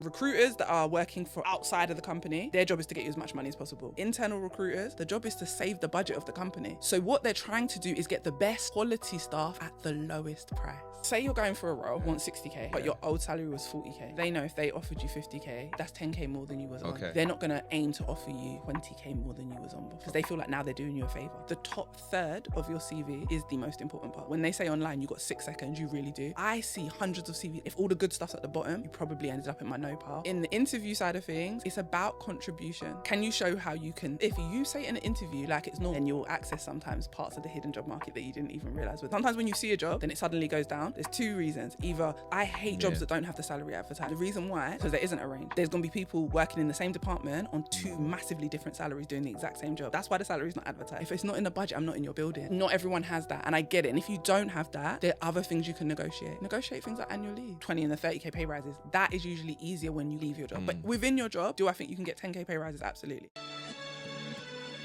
Recruiters that are working for outside of the company, their job is to get you as much money as possible. Internal recruiters, the job is to save the budget of the company. So what they're trying to do is get the best quality staff at the lowest price. Say you're going for a role, want 60k, but your old salary was 40k. They know if they offered you 50k, that's 10k more than you was on. They're not gonna aim to offer you 20k more than you was on before, because they feel like now they're doing you a favor. The top third of your CV is the most important part. When they say online, you got 6 seconds, you really do. I see hundreds of CVs. If all the good stuff's at the bottom, you probably ended up in my no pile. In the interview side of things, it's about contribution. Can you show how you can, if you say in an interview like it's normal, then you'll access sometimes parts of the hidden job market that you didn't even realize. But sometimes when you see a job, then it suddenly goes down. There's 2 reasons. Either I hate jobs that don't have the salary advertised. The reason why, because there isn't a range. There's gonna be people working in the same department on 2 massively different salaries doing the exact same job. That's why the salary is not advertised. If it's not in the budget, I'm not in your building. Not everyone has that, and I get it. And if you don't have that, there are other things you can negotiate. Negotiate things like annual leave, 20 and the 30k pay rises. That is usually easier when you leave your job. But within your job, do I think you can get 10k pay rises? Absolutely.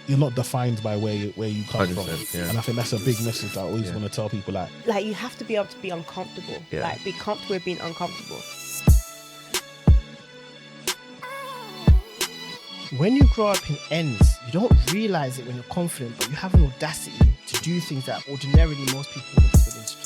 You're not defined by where you come from. Yeah. And I think that's a big message that I always want to tell people. Like you have to be able to be uncomfortable. Like be comfortable with being uncomfortable. When you grow up in ends, you don't realise it when you're confident, but you have an audacity to do things that ordinarily most people wouldn't be willing to do.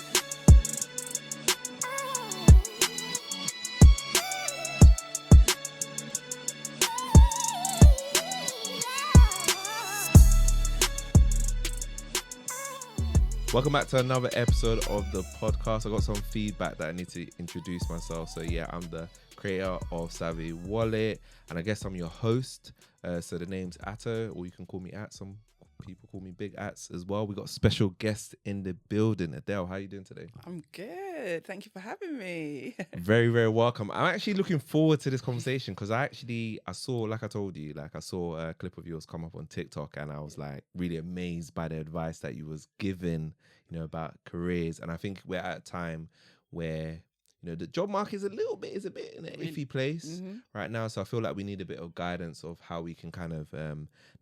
Welcome back to another episode of the podcast. I got some feedback that I need to introduce myself. So yeah, I'm the creator of Savvy Wallet, and I guess I'm your host. So the name's Atto, or you can call me At. Some people call me Big Ats as well. We got a special guest in the building. Adele, how are you doing today? I'm good. Thank you for having me. Very, very welcome. I'm actually looking forward to this conversation because I saw, like I told you, I saw a clip of yours come up on TikTok, and I was like really amazed by the advice that you was given, about careers. And I think we're at a time where, the job market is a bit in an iffy place right now. So I feel like we need a bit of guidance of how we can kind of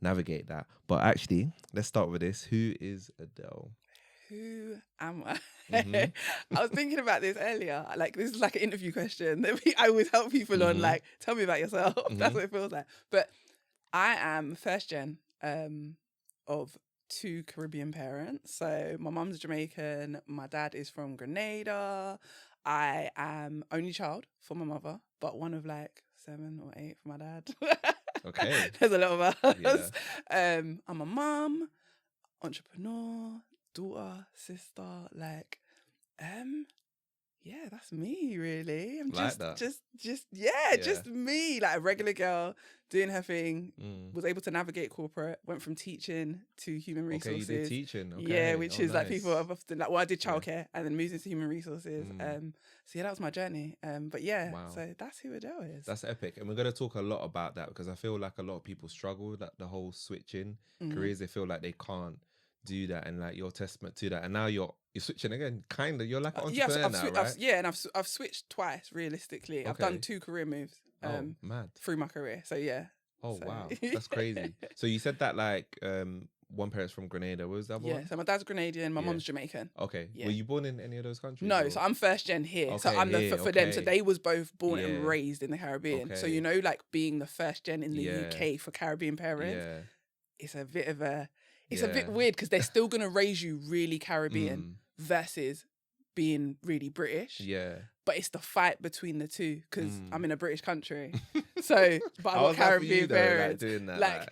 navigate that. But actually, let's start with this. Who is Adele? Who am I? I was thinking about this earlier. This is like an interview question that I always help people on. Tell me about yourself. That's what it feels like. But I am first gen of 2 Caribbean parents. So my mum's Jamaican. My dad is from Grenada. I am only child for my mother, but one of 7 or 8 for my dad. Okay. There's a lot of us. Yeah. I'm a mum, entrepreneur, daughter, sister, yeah, that's me really. I'm just me, like a regular girl doing her thing. Was able to navigate corporate, went from teaching to human resources. Okay, you did teaching. Okay. Yeah, which is nice. People have often I did childcare and then moved into human resources. So yeah, that was my journey. But yeah, so that's who Adele is. That's epic. And we're going to talk a lot about that because I feel like a lot of people struggle with the whole switching careers. They feel like they can't do that, and your testament to that. And now you're switching again, kind of. You're like an entrepreneur now, right? And I've switched twice realistically. Okay. I've done 2 career moves mad. Through my career. So yeah. Oh, wow. That's crazy. So you said that one parent's from Grenada. What was that one? Yeah, so my dad's Grenadian, my mum's Jamaican. Okay. Yeah. Were you born in any of those countries? No, so I'm first gen here. Okay, so I'm for them. So they was both born and raised in the Caribbean. Okay. So being the first gen in the UK for Caribbean parents, it's a bit of a a bit weird because they're still gonna raise you really Caribbean versus being really British. Yeah. But it's the fight between the two because I'm in a British country. So, but I've got Caribbean parents. Doing that,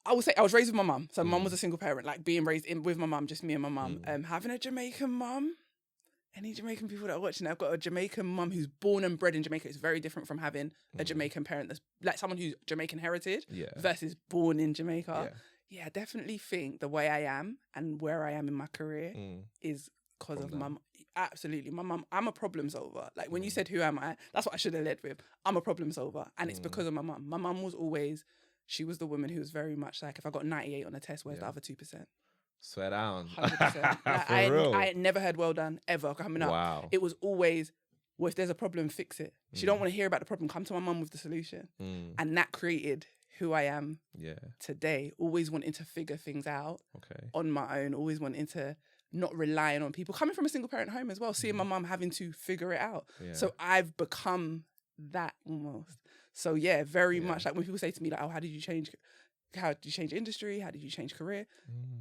I would say I was raised with my mum. So mum was a single parent, being raised with my mum, just me and my mum. Having a Jamaican mum, any Jamaican people that are watching, I've got a Jamaican mum who's born and bred in Jamaica. It's very different from having a Jamaican parent that's like someone who's Jamaican heritage versus born in Jamaica. Yeah, I definitely think the way I am and where I am in my career is because of my mum. Absolutely. My mum, I'm a problem solver. When you said, who am I? That's what I should have led with. I'm a problem solver. And it's because of my mum. My mum was always, she was the woman who was very much if I got 98 on a test, where's the other 2%? Swear down. 100%. I had never heard well done ever coming up. Wow. It was always, if there's a problem, fix it. She don't want to hear about the problem. Come to my mum with the solution. And that created who I am today. Always wanting to figure things out on my own. Always wanting to not relying on people. Coming from a single parent home as well, seeing my mum having to figure it out. Yeah. So I've become that almost. So yeah, very much like when people say to me like, oh, how did you change industry? How did you change career?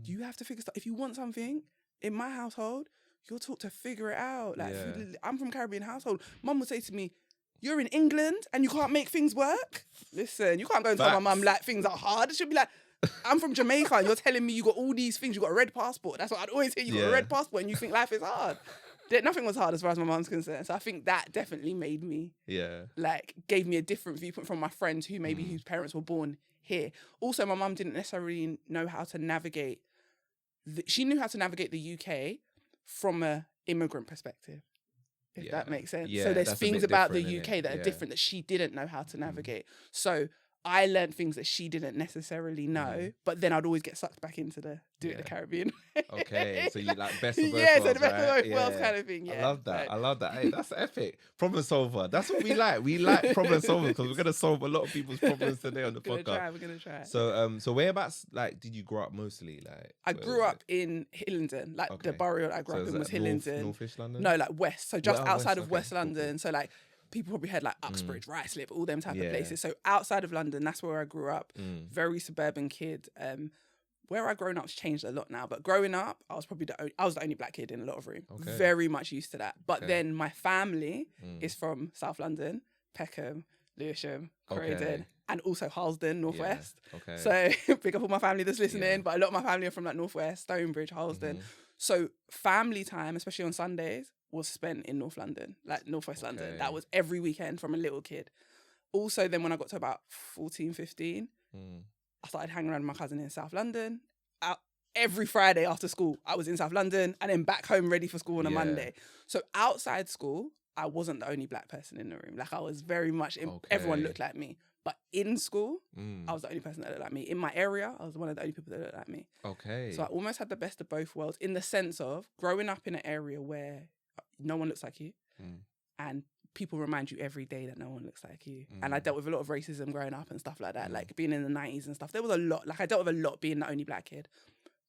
You have to figure stuff. If you want something in my household, you're taught to figure it out. Like I'm from Caribbean household. Mum would say to me, you're in England and you can't make things work? Listen, you can't go and tell my mum like things are hard. It should be like, I'm from Jamaica and you're telling me you got all these things. You got a red passport. That's what I'd always hear. You got a red passport and you think life is hard. Nothing was hard as far as my mum's concerned. So I think that definitely made me, like, gave me a different viewpoint from my friends who maybe whose parents were born here. Also, my mum didn't necessarily know how to navigate. She knew how to navigate the UK from a immigrant perspective, if that makes sense. So there's things about the UK that are different that she didn't know how to navigate. So I learned things that she didn't necessarily know, but then I'd always get sucked back into the Caribbean. Okay, so you like best of both worlds, so the best of both worlds kind of thing. Yeah, I love that. I love that. Hey, that's epic. Problem solver. That's what we like. We like problem solvers because we're gonna solve a lot of people's problems today on the podcast. We're gonna try. So whereabouts like did you grow up mostly? Like I grew up in Hillingdon. Like the borough I grew up in was Hillingdon. North-ish London? No, like West. So just outside of West Cool. London. So like people probably heard like Uxbridge, Ruislip, all them type of places. So outside of London, that's where I grew up. Very suburban kid. Where I grown up's changed a lot now, but growing up, I was probably the only black kid in a lot of room. Okay. Very much used to that. But then my family is from South London, Peckham, Lewisham, Croydon, and also Harlesden, Northwest. Okay. So big up all my family that's listening, but a lot of my family are from like Northwest, Stonebridge, Harlesden. So family time, especially on Sundays, was spent in North London, like Northwest London. That was every weekend from a little kid. Also, then when I got to about 14, 15, I started hanging around with my cousin in South London. Every Friday after school, I was in South London and then back home ready for school on a Monday. So outside school, I wasn't the only black person in the room. Like I was very much, everyone looked like me. But in school, I was the only person that looked like me. In my area, I was one of the only people that looked like me. Okay. So I almost had the best of both worlds in the sense of growing up in an area where no one looks like you and people remind you every day that no one looks like you. And I dealt with a lot of racism growing up and stuff like that, like being in the 90s and stuff. There was a lot, like I dealt with a lot being the only black kid.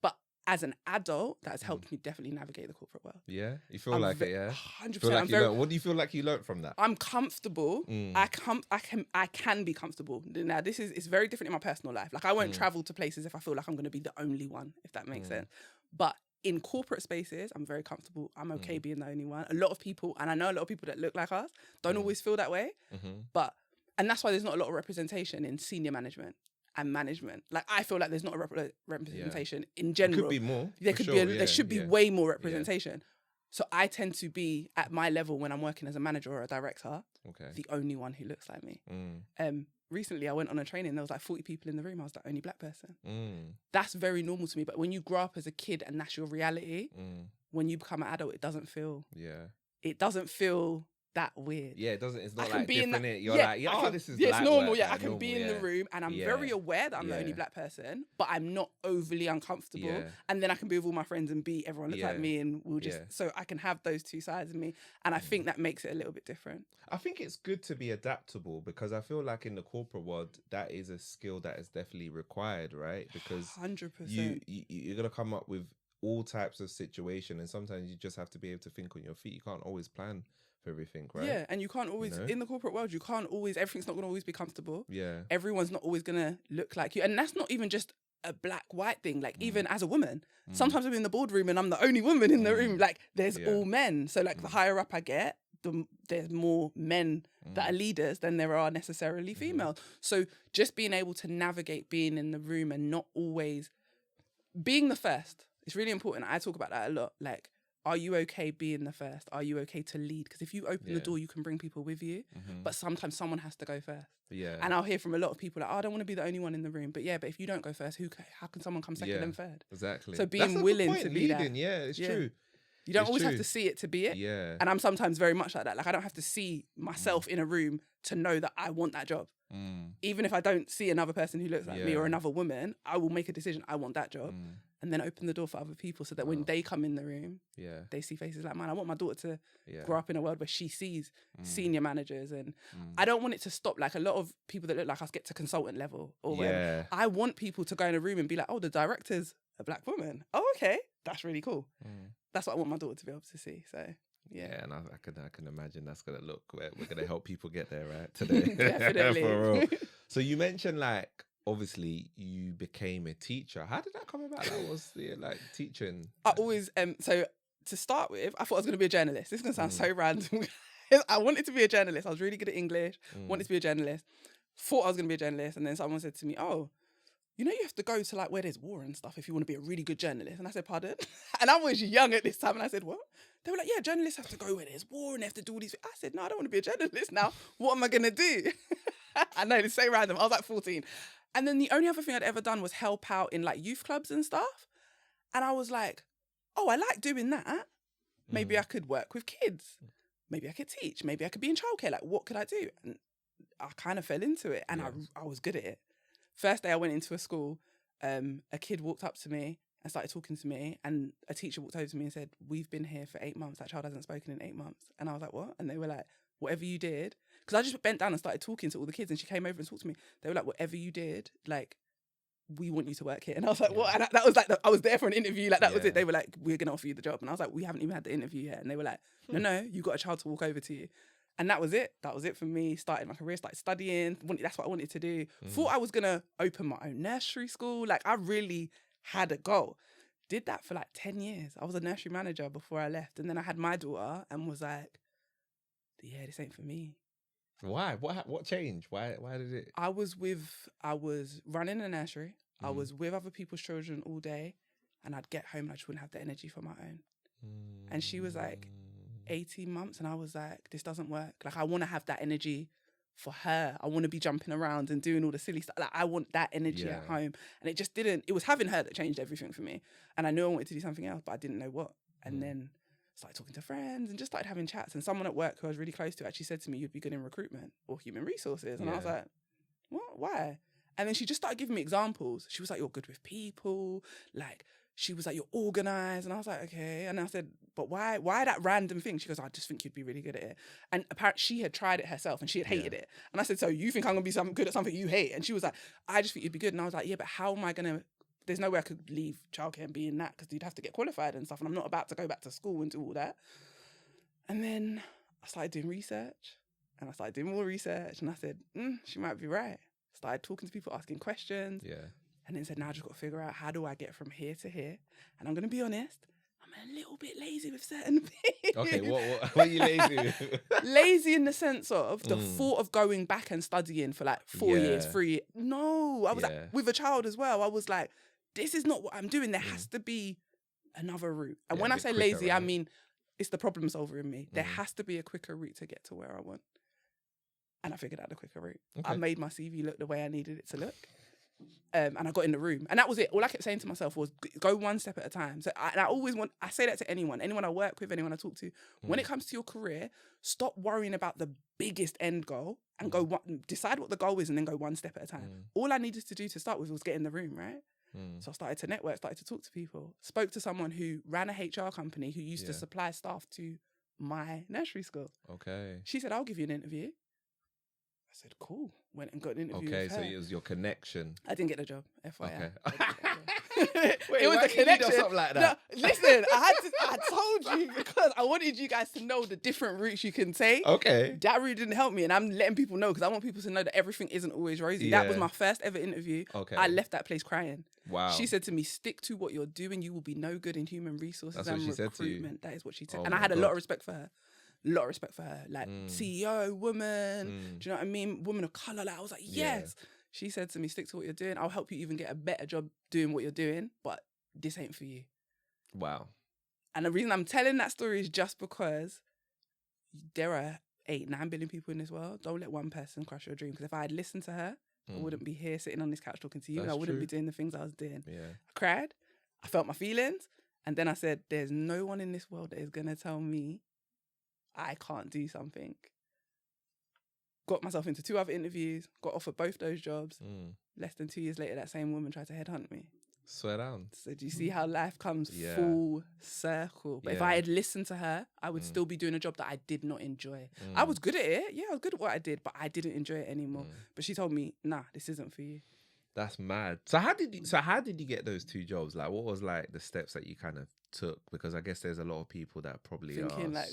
But as an adult, that has helped me definitely navigate the corporate world. Yeah? You feel like it, yeah? 100%. Feel like what do you feel like you learned from that? I'm comfortable. I can be comfortable. Now, it's very different in my personal life. Like I won't travel to places if I feel like I'm going to be the only one, if that makes sense. But in corporate spaces, I'm very comfortable. I'm okay being the only one. A lot of people, and I know a lot of people that look like us, don't always feel that way. And that's why there's not a lot of representation in senior management and management. Like I feel like there's not a representation in general. There could be more. There should be way more representation. So I tend to be at my level when I'm working as a manager or a director, the only one who looks like me. Recently I went on a training, there was like 40 people in the room, I was the only black person. That's very normal to me, but when you grow up as a kid and that's your reality, when you become an adult, it doesn't feel that weird. Yeah, it doesn't. It's not like different. This is it's normal. Like I can be in the room and I'm very aware that I'm the only black person, but I'm not overly uncomfortable. And then I can be with all my friends and be everyone looks like me, and we'll just so I can have those two sides of me. And I think that makes it a little bit different. I think it's good to be adaptable because I feel like in the corporate world that is a skill that is definitely required, right? Because 100%. You're gonna come up with all types of situation, and sometimes you just have to be able to think on your feet. You can't always plan for everything, right? Yeah, and you can't always, in the corporate world, you can't always, everything's not going to always be comfortable. Yeah. Everyone's not always going to look like you. And that's not even just a black-white thing. Like, even as a woman, sometimes I'm in the boardroom and I'm the only woman in the room. Like, there's all men. So, like, the higher up I get, there's more men that are leaders than there are necessarily females. So, just being able to navigate being in the room and not always being the first. It's really important. I talk about that a lot. Like, are you okay being the first? Are you okay to lead? Because if you open the door, you can bring people with you. But sometimes someone has to go first. Yeah. And I'll hear from a lot of people like, I don't want to be the only one in the room. But but if you don't go first, how can someone come second and third? Exactly. So being willing to be leading, that. Yeah, it's true. You don't always have to see it to be it. Yeah. And I'm sometimes very much like that. Like I don't have to see myself in a room to know that I want that job. Even if I don't see another person who looks like me or another woman, I will make a decision. I want that job. And then open the door for other people so that when they come in the room, they see faces like mine. I want my daughter to grow up in a world where she sees senior managers, and I don't want it to stop. Like a lot of people that look like us get to consultant level or whatever. I want people to go in a room and be like, oh, the director's a black woman. Oh, okay. That's really cool. That's what I want my daughter to be able to see. So Yeah, and I can imagine that's gonna look. We're gonna help people get there right today. Definitely. For real. So you mentioned like obviously you became a teacher. How did that come about? That was like teaching. I always so to start with, I thought I was going to be a journalist. This is going to sound so random. I wanted to be a journalist. I was really good at English. Wanted to be a journalist. Thought I was going to be a journalist, and then someone said to me, "Oh, you know, you have to go to like where there's war and stuff if you want to be a really good journalist." And I said, "Pardon?" And I was young at this time, and I said, "What?" They were like, "Yeah, journalists have to go where there's war and they have to do all these." I said, "No, I don't want to be a journalist now. What am I going to do?" I know, it's so random. I was like 14. And then the only other thing I'd ever done was help out in like youth clubs and stuff. And I was like, oh, I like doing that. Maybe I could work with kids. Maybe I could teach. Maybe I could be in childcare. Like, what could I do? And I kind of fell into it, and I was good at it. First day I went into a school, a kid walked up to me and started talking to me, and a teacher walked over to me and said, "We've been here for 8 months. That child hasn't spoken in 8 months." And I was like, "What?" And they were like, "Whatever you did," because I just bent down and started talking to all the kids, and she came over and talked to me. They were like, "Whatever you did, like, we want you to work here." And I was like, "What?" And that was like, I was there for an interview. Like, that was it. They were like, "We're going to offer you the job." And I was like, "We haven't even had the interview yet." And they were like, no, you got a child to walk over to you. And that was it. That was it for me. Started my career, started studying. That's what I wanted to do. Thought I was going to open my own nursery school. Like, I really had a goal. Did that for like 10 years. I was a nursery manager before I left. And then I had my daughter and was like, yeah, this ain't for me. Why? What changed? Why did it? I was running a nursery. I was with other people's children all day, and I'd get home and I just wouldn't have the energy for my own. And she was like 18 months, and I was like, this doesn't work. Like, I want to have that energy for her. I want to be jumping around and doing all the silly stuff. Like, I want that energy at home. And it just didn't. It was having her that changed everything for me. And I knew I wanted to do something else, but I didn't know what. And then started talking to friends and just started having chats. And someone at work who I was really close to actually said to me, "You'd be good in recruitment or human resources." And I was like, what? Why? And then she just started giving me examples. She was like, "You're good with people." Like, she was like, "You're organised." And I was like, okay. And I said, "But why that random thing?" She goes, "I just think you'd be really good at it." And apparently she had tried it herself and she had hated it. And I said, "So you think I'm going to be good at something you hate?" And she was like, "I just think you'd be good." And I was like, "Yeah, but how am I going to, there's no way I could leave childcare and be in that, because you'd have to get qualified and stuff. And I'm not about to go back to school and do all that." And then I started doing research, and I started doing more research, and I said, she might be right. Started talking to people, asking questions. Yeah. And then said, now I just got to figure out, how do I get from here to here? And I'm going to be honest, I'm a little bit lazy with certain things. Okay, what are you lazy with? Lazy in the sense of the thought of going back and studying for like 4 years, 3 years. No, I was like, with a child as well, I was like, this is not what I'm doing. There has to be another route. And when I say quicker, lazy, right? I mean, it's the problem solver in me. There has to be a quicker route to get to where I want. And I figured out the quicker route. Okay. I made my CV look the way I needed it to look. And I got in the room. And that was it. All I kept saying to myself was, go one step at a time. So I say that to anyone I work with, anyone I talk to. When it comes to your career, stop worrying about the biggest end goal and decide what the goal is and then go one step at a time. All I needed to do to start with was get in the room, right? So I started to network, started to talk to people. Spoke to someone who ran a HR company who used to supply staff to my nursery school. Okay. She said, "I'll give you an interview." I said, "Cool." Went and got an interview. Okay, with her. So it was your connection. I didn't get the job, FYI. Okay. Wait, it was the connection. Something like that? No, listen, I told you because I wanted you guys to know the different routes you can take. Okay. That really didn't help me, and I'm letting people know because I want people to know that everything isn't always rosy. Yeah. That was my first ever interview. Okay. I left that place crying. Wow. She said to me, "Stick to what you're doing. You will be no good in human resources and recruitment." That is what she said, and I had a lot of respect for her. Like, CEO, woman, do you know what I mean? Woman of colour. Like, I was like, yes. Yeah. She said to me, "Stick to what you're doing. I'll help you even get a better job doing what you're doing, but this ain't for you." Wow. And the reason I'm telling that story is just because there are 8-9 billion people in this world. Don't let one person crush your dream. Because if I had listened to her, I wouldn't be here sitting on this couch talking to you. And I wouldn't be doing the things I was doing. Yeah. I cried. I felt my feelings. And then I said, there's no one in this world that is going to tell me I can't do something. Got myself into 2 other interviews, got offered both those jobs. Less than 2 years later, that same woman tried to headhunt me. Swear down. So do you see how life comes full circle? But if I had listened to her, I would still be doing a job that I did not enjoy. I was good at it. Yeah, I was good at what I did, but I didn't enjoy it anymore. But she told me, nah, this isn't for you. That's mad. So how did you get those two jobs? Like, what was like the steps that you kind of took? Because I guess there's a lot of people that probably Thinking like,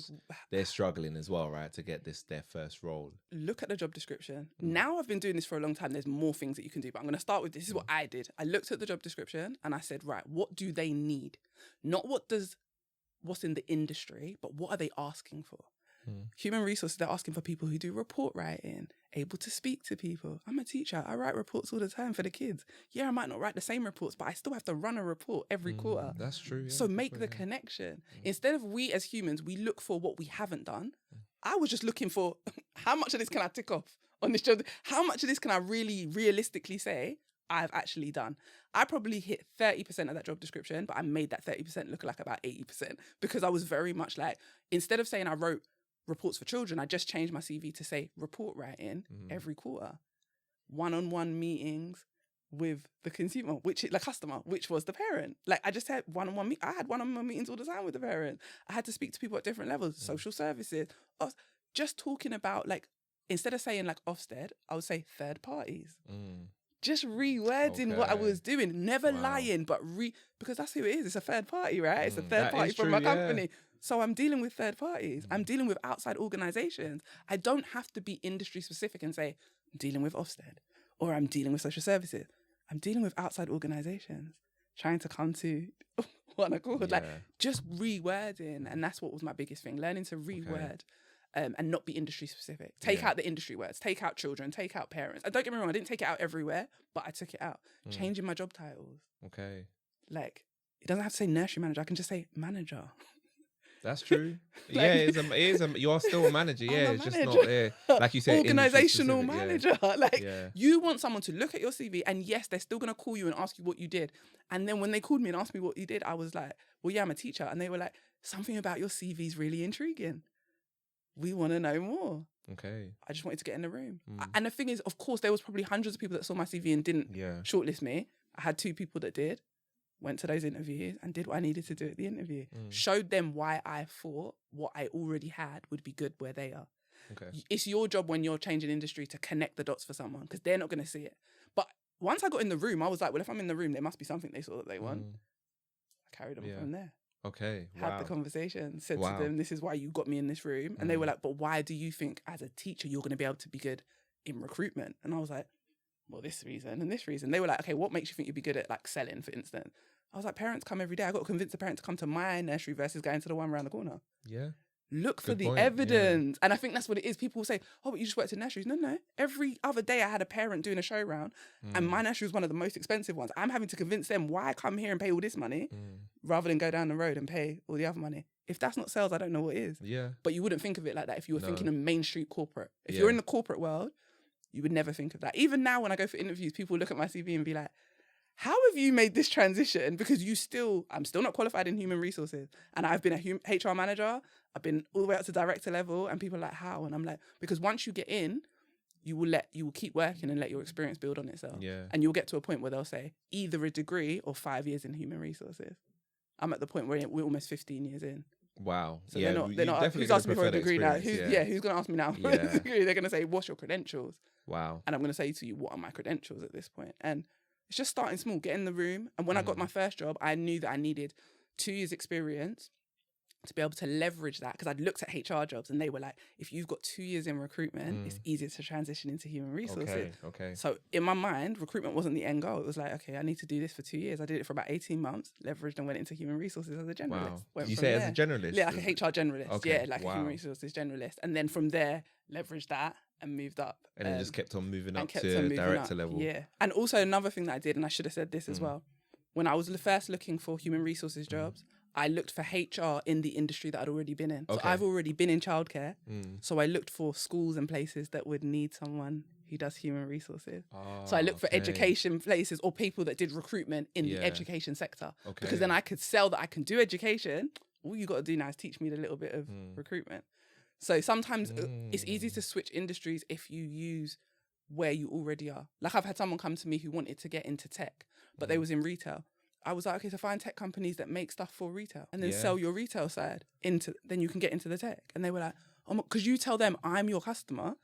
they're struggling as well, right, to get their first role. look at the job description. Now I've been doing this for a long time. There's more things that you can do, but I'm going to start with this is what I did. I looked at the job description and I said, right, what do they need? Not what's in the industry, but what are they asking for? Human resources, they're asking for people who do report writing, able to speak to people. I'm a teacher. I write reports all the time for the kids. Yeah, I might not write the same reports, but I still have to run a report every quarter. That's true. Yeah, So make the connection. Instead of we as humans, we look for what we haven't done. I was just looking for how much of this can I tick off on this job? How much of this can I really realistically say I've actually done? I probably hit 30% of that job description, but I made that 30% look like about 80% because I was very much like, instead of saying I wrote reports for children, I just changed my CV to say report writing every quarter. One-on-one meetings with the consumer, the customer, which was the parent. Like I just had I had one-on-one meetings all the time with the parent. I had to speak to people at different levels, social services. Just talking about like, instead of saying like Ofsted, I would say third parties. Just rewording what I was doing, never lying, but because that's who it is. It's a third party, right? It's a third party from my company. So I'm dealing with third parties. I'm dealing with outside organizations. I don't have to be industry specific and say, I'm dealing with Ofsted or I'm dealing with social services. I'm dealing with outside organizations trying to come to what I call like just rewording. And that's what was my biggest thing, learning to reword. And not be industry specific. Take out the industry words. Take out children. Take out parents. And don't get me wrong, I didn't take it out everywhere, but I took it out. Changing my job titles. Okay. Like, it doesn't have to say nursery manager. I can just say manager. That's true. Like, it is. You are still a manager. Yeah, it's just not there. Like you said, organizational manager. Like, you want someone to look at your CV, and yes, they're still gonna call you and ask you what you did. And then when they called me and asked me what you did, I was like, well, yeah, I'm a teacher. And they were like, something about your CV is really intriguing. We want to know more. Okay. I just wanted to get in the room. And the thing is, of course, there was probably hundreds of people that saw my CV and didn't shortlist me. I had 2 people that did, went to those interviews and did what I needed to do at the interview. Showed them why I thought what I already had would be good where they are. Okay. It's your job when you're changing industry to connect the dots for someone because they're not going to see it. But once I got in the room, I was like, well, if I'm in the room, there must be something they saw that they want. I carried on from there. Okay. Had the conversation, said to them, this is why you got me in this room. And they were like, but why do you think as a teacher you're going to be able to be good in recruitment? And I was like, well, this reason and this reason. They were like, okay, what makes you think you'd be good at like selling, for instance? I was like, parents come every day. I got to convince a parent to come to my nursery versus going to the one around the corner. Yeah. Look for the evidence. And I think that's what it is. People will say, oh, but you just worked in nurseries. No. Every other day I had a parent doing a show round and my nursery was one of the most expensive ones. I'm having to convince them why I come here and pay all this money rather than go down the road and pay all the other money. If that's not sales, I don't know what is. Yeah. But you wouldn't think of it like that if you were thinking of Main Street corporate. If you're in the corporate world, you would never think of that. Even now when I go for interviews, people look at my CV and be like, how have you made this transition? Because I'm still not qualified in human resources. And I've been a HR manager. I've been all the way up to director level. And people are like, how? And I'm like, because once you get in, you will keep working and let your experience build on itself. Yeah. And you'll get to a point where they'll say either a degree or 5 years in human resuresources. I'm at the point where we're almost 15 years in. Wow. So they're not who's asking me for a degree now? Who's going to ask me now for a degree? They're going to say, what's your credentials? Wow. And I'm going to say to you, what are my credentials at this point? And it's just starting small, get in the room. And when I got my first job, I knew that I needed 2 years experience to be able to leverage that because I'd looked at HR jobs and they were like, if you've got 2 years in recruitment, it's easier to transition into human resources. Okay. So in my mind, recruitment wasn't the end goal. It was like, okay, I need to do this for 2 years. I did it for about 18 months, leveraged and went into human resources as a generalist. Wow. You say as a generalist? Yeah, like a HR generalist. Okay. Yeah, like a human resources generalist. And then from there, leveraged that and moved up. And then just kept on moving up to director level. Yeah. And also another thing that I did, and I should have said this as well, when I was first looking for human resources jobs, I looked for HR in the industry that I'd already been in. So I've already been in childcare. So I looked for schools and places that would need someone who does human resources. So I looked for education places or people that did recruitment in the education sector. Because then I could sell that I can do education. All you got to do now is teach me a little bit of recruitment. So sometimes it's easy to switch industries if you use where you already are. Like I've had someone come to me who wanted to get into tech, but they was in retail. I was like, okay, so find tech companies that make stuff for retail and then sell your retail side then you can get into the tech. And they were like, oh, because you tell them I'm your customer,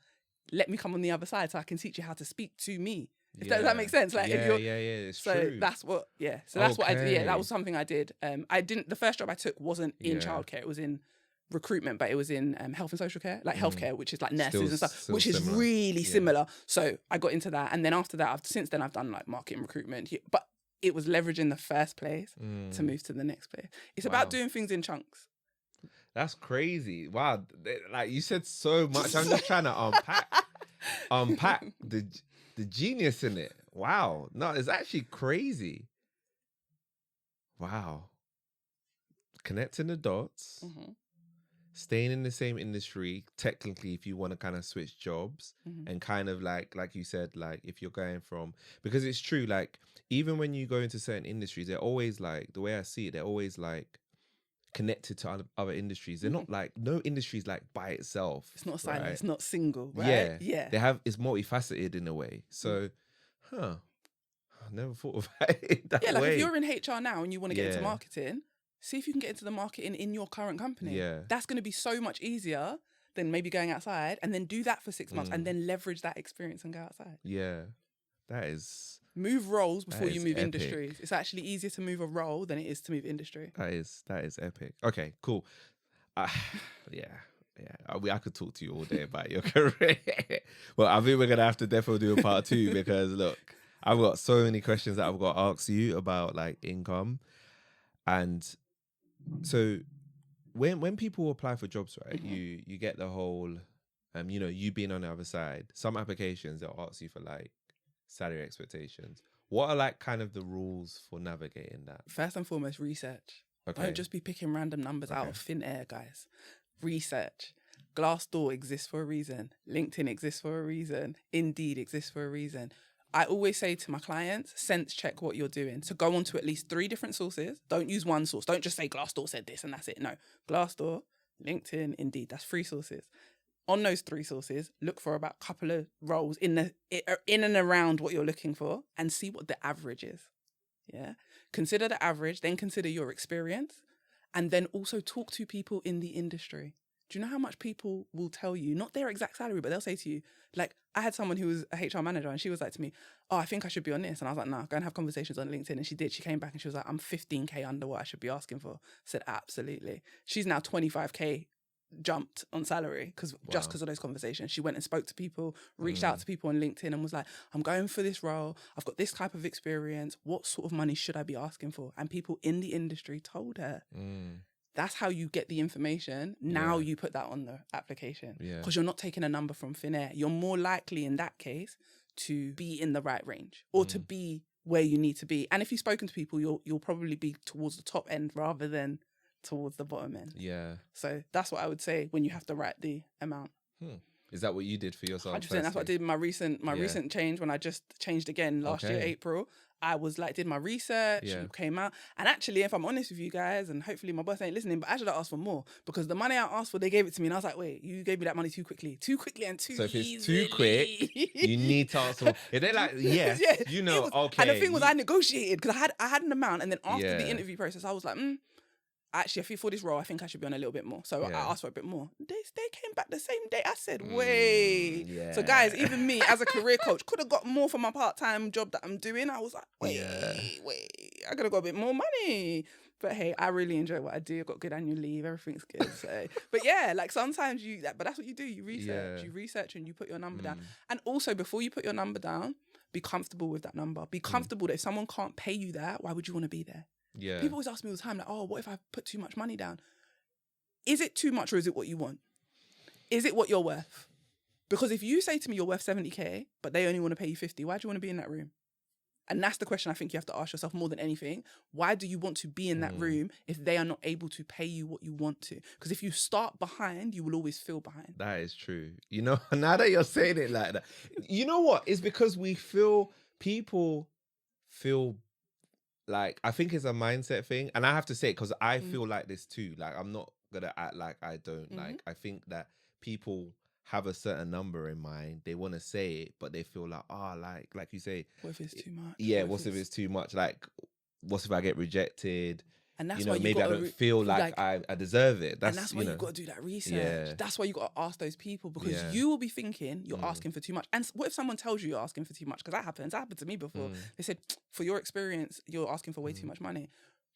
let me come on the other side so I can teach you how to speak to me If that makes sense. Like, if you're, it's so true. that's what, So that's what I did. Yeah, Okay. that was something I did. I didn't, the first job I took wasn't in Yeah. childcare. It was in recruitment, but it was in health and social care, like healthcare, which is like nurses and stuff, still which is similar. really similar. So I got into that. And then after that, since then I've done like marketing recruitment, but it was leveraging the first place to move to the next place. It's about doing things in chunks. That's crazy. Wow. Like, you said so much. I'm just trying to unpack the genius in it. Wow. No, it's actually crazy. Wow. Connecting the dots, staying in the same industry, technically, if you want to kind of switch jobs, and kind of like you said, like if you're going from, because it's true, like even when you go into certain industries, they're always like, the way I see it, they're always like connected to other industries. They're not like, no industry is like by itself. It's not silent. right? It's not single, right? Yeah. It's multifaceted in a way. So, I never thought about it that like way. if you're in HR now and you want to get into marketing, see if you can get into the marketing in your current company. Yeah. That's going to be so much easier than maybe going outside, and then do that for 6 months and then leverage that experience and go outside. Yeah. That is... Move roles before you move epic. industries. It's actually easier to move a role than it is to move industry. That is epic. Okay, cool. I could talk to you all day about your career. Well, I think we're going to have to definitely do a part 2 because, look, I've got so many questions that I've got to ask you about, like, income. And so when people apply for jobs, right, you get the whole, you being on the other side, some applications, they'll ask you for, like, salary expectations. What are, like, kind of the rules for navigating that? First and foremost, research. Okay. Don't just be picking random numbers out of thin air, guys. Research. Glassdoor exists for a reason. LinkedIn exists for a reason. Indeed exists for a reason. I always say to my clients, sense check what you're doing. So go on to at least 3 different sources. Don't use one source. Don't just say Glassdoor said this and that's it. No. Glassdoor, LinkedIn, Indeed. That's 3 sources. On those 3 sources, look for about a couple of roles in and around what you're looking for and see what the average is. Yeah. Consider the average, then consider your experience, and then also talk to people in the industry. Do you know how much people will tell you, not their exact salary, but they'll say to you, like, I had someone who was a HR manager and she was like to me, oh, I think I should be on this. And I was like, nah, go and have conversations on LinkedIn. And she did. She came back and she was like, I'm 15K under what I should be asking for. I said, absolutely. She's now 25K jumped on salary just because of those conversations. She went and spoke to people, reached out to people on LinkedIn and was like, I'm going for this role. I've got this type of experience. What sort of money should I be asking for? And people in the industry told her. That's how you get the information. Now you put that on the application because you're not taking a number from thin air. You're more likely in that case to be in the right range or to be where you need to be. And if you've spoken to people, you'll probably be towards the top end rather than towards the bottom end. Yeah. So that's what I would say when you have to write the amount. Is that what you did for yourself? 100%. That's what I did in my recent change when I just changed again last year, April. I was like, did my research, came out. And actually, if I'm honest with you guys, and hopefully my boss ain't listening, but I should have asked for more because the money I asked for, they gave it to me. And I was like, wait, you gave me that money too quickly and too So if it's easily. too quick, you need to ask for. If they're like, okay. And the thing was, I negotiated because I had an amount. And then after the interview process, I was like, actually, I feel for this role, I think I should be on a little bit more. So I asked for a bit more. They came back the same day. I said, wait. So guys, even me as a career coach could have got more for my part-time job that I'm doing. I was like, wait, I could have got a bit more money. But hey, I really enjoy what I do. I've got good annual leave. Everything's good. So, but yeah, like sometimes but that's what you do. You research. You research and you put your number down. And also, before you put your number down, be comfortable with that number. Be comfortable that if someone can't pay you that, why would you want to be there? Yeah. People always ask me all the time, like, oh, what if I put too much money down? Is it too much or is it what you want? Is it what you're worth? Because if you say to me you're worth 70K, but they only want to pay you 50, why do you want to be in that room? And that's the question I think you have to ask yourself more than anything. Why do you want to be in that room if they are not able to pay you what you want to? Because if you start behind, you will always feel behind. That is true. You know, now that you're saying it like that, you know what? It's because people feel like, I think it's a mindset thing. And I have to say it because I feel like this too. Like, I'm not going to act like I don't. Like, I think that people have a certain number in mind. They want to say it, but they feel like, like you say. What if it's too much? Yeah, what if it's too much? Like, what if I get rejected? And that's you know, why you maybe I gotta don't feel like, like, I deserve it. and that's why you know, you've got to do that research. Yeah. That's why you got to ask those people, because Yeah. you will be thinking you're asking for too much. And what if someone tells you you're asking for too much? Because that happens. That happened to me before. They said, for your experience, you're asking for way too much money.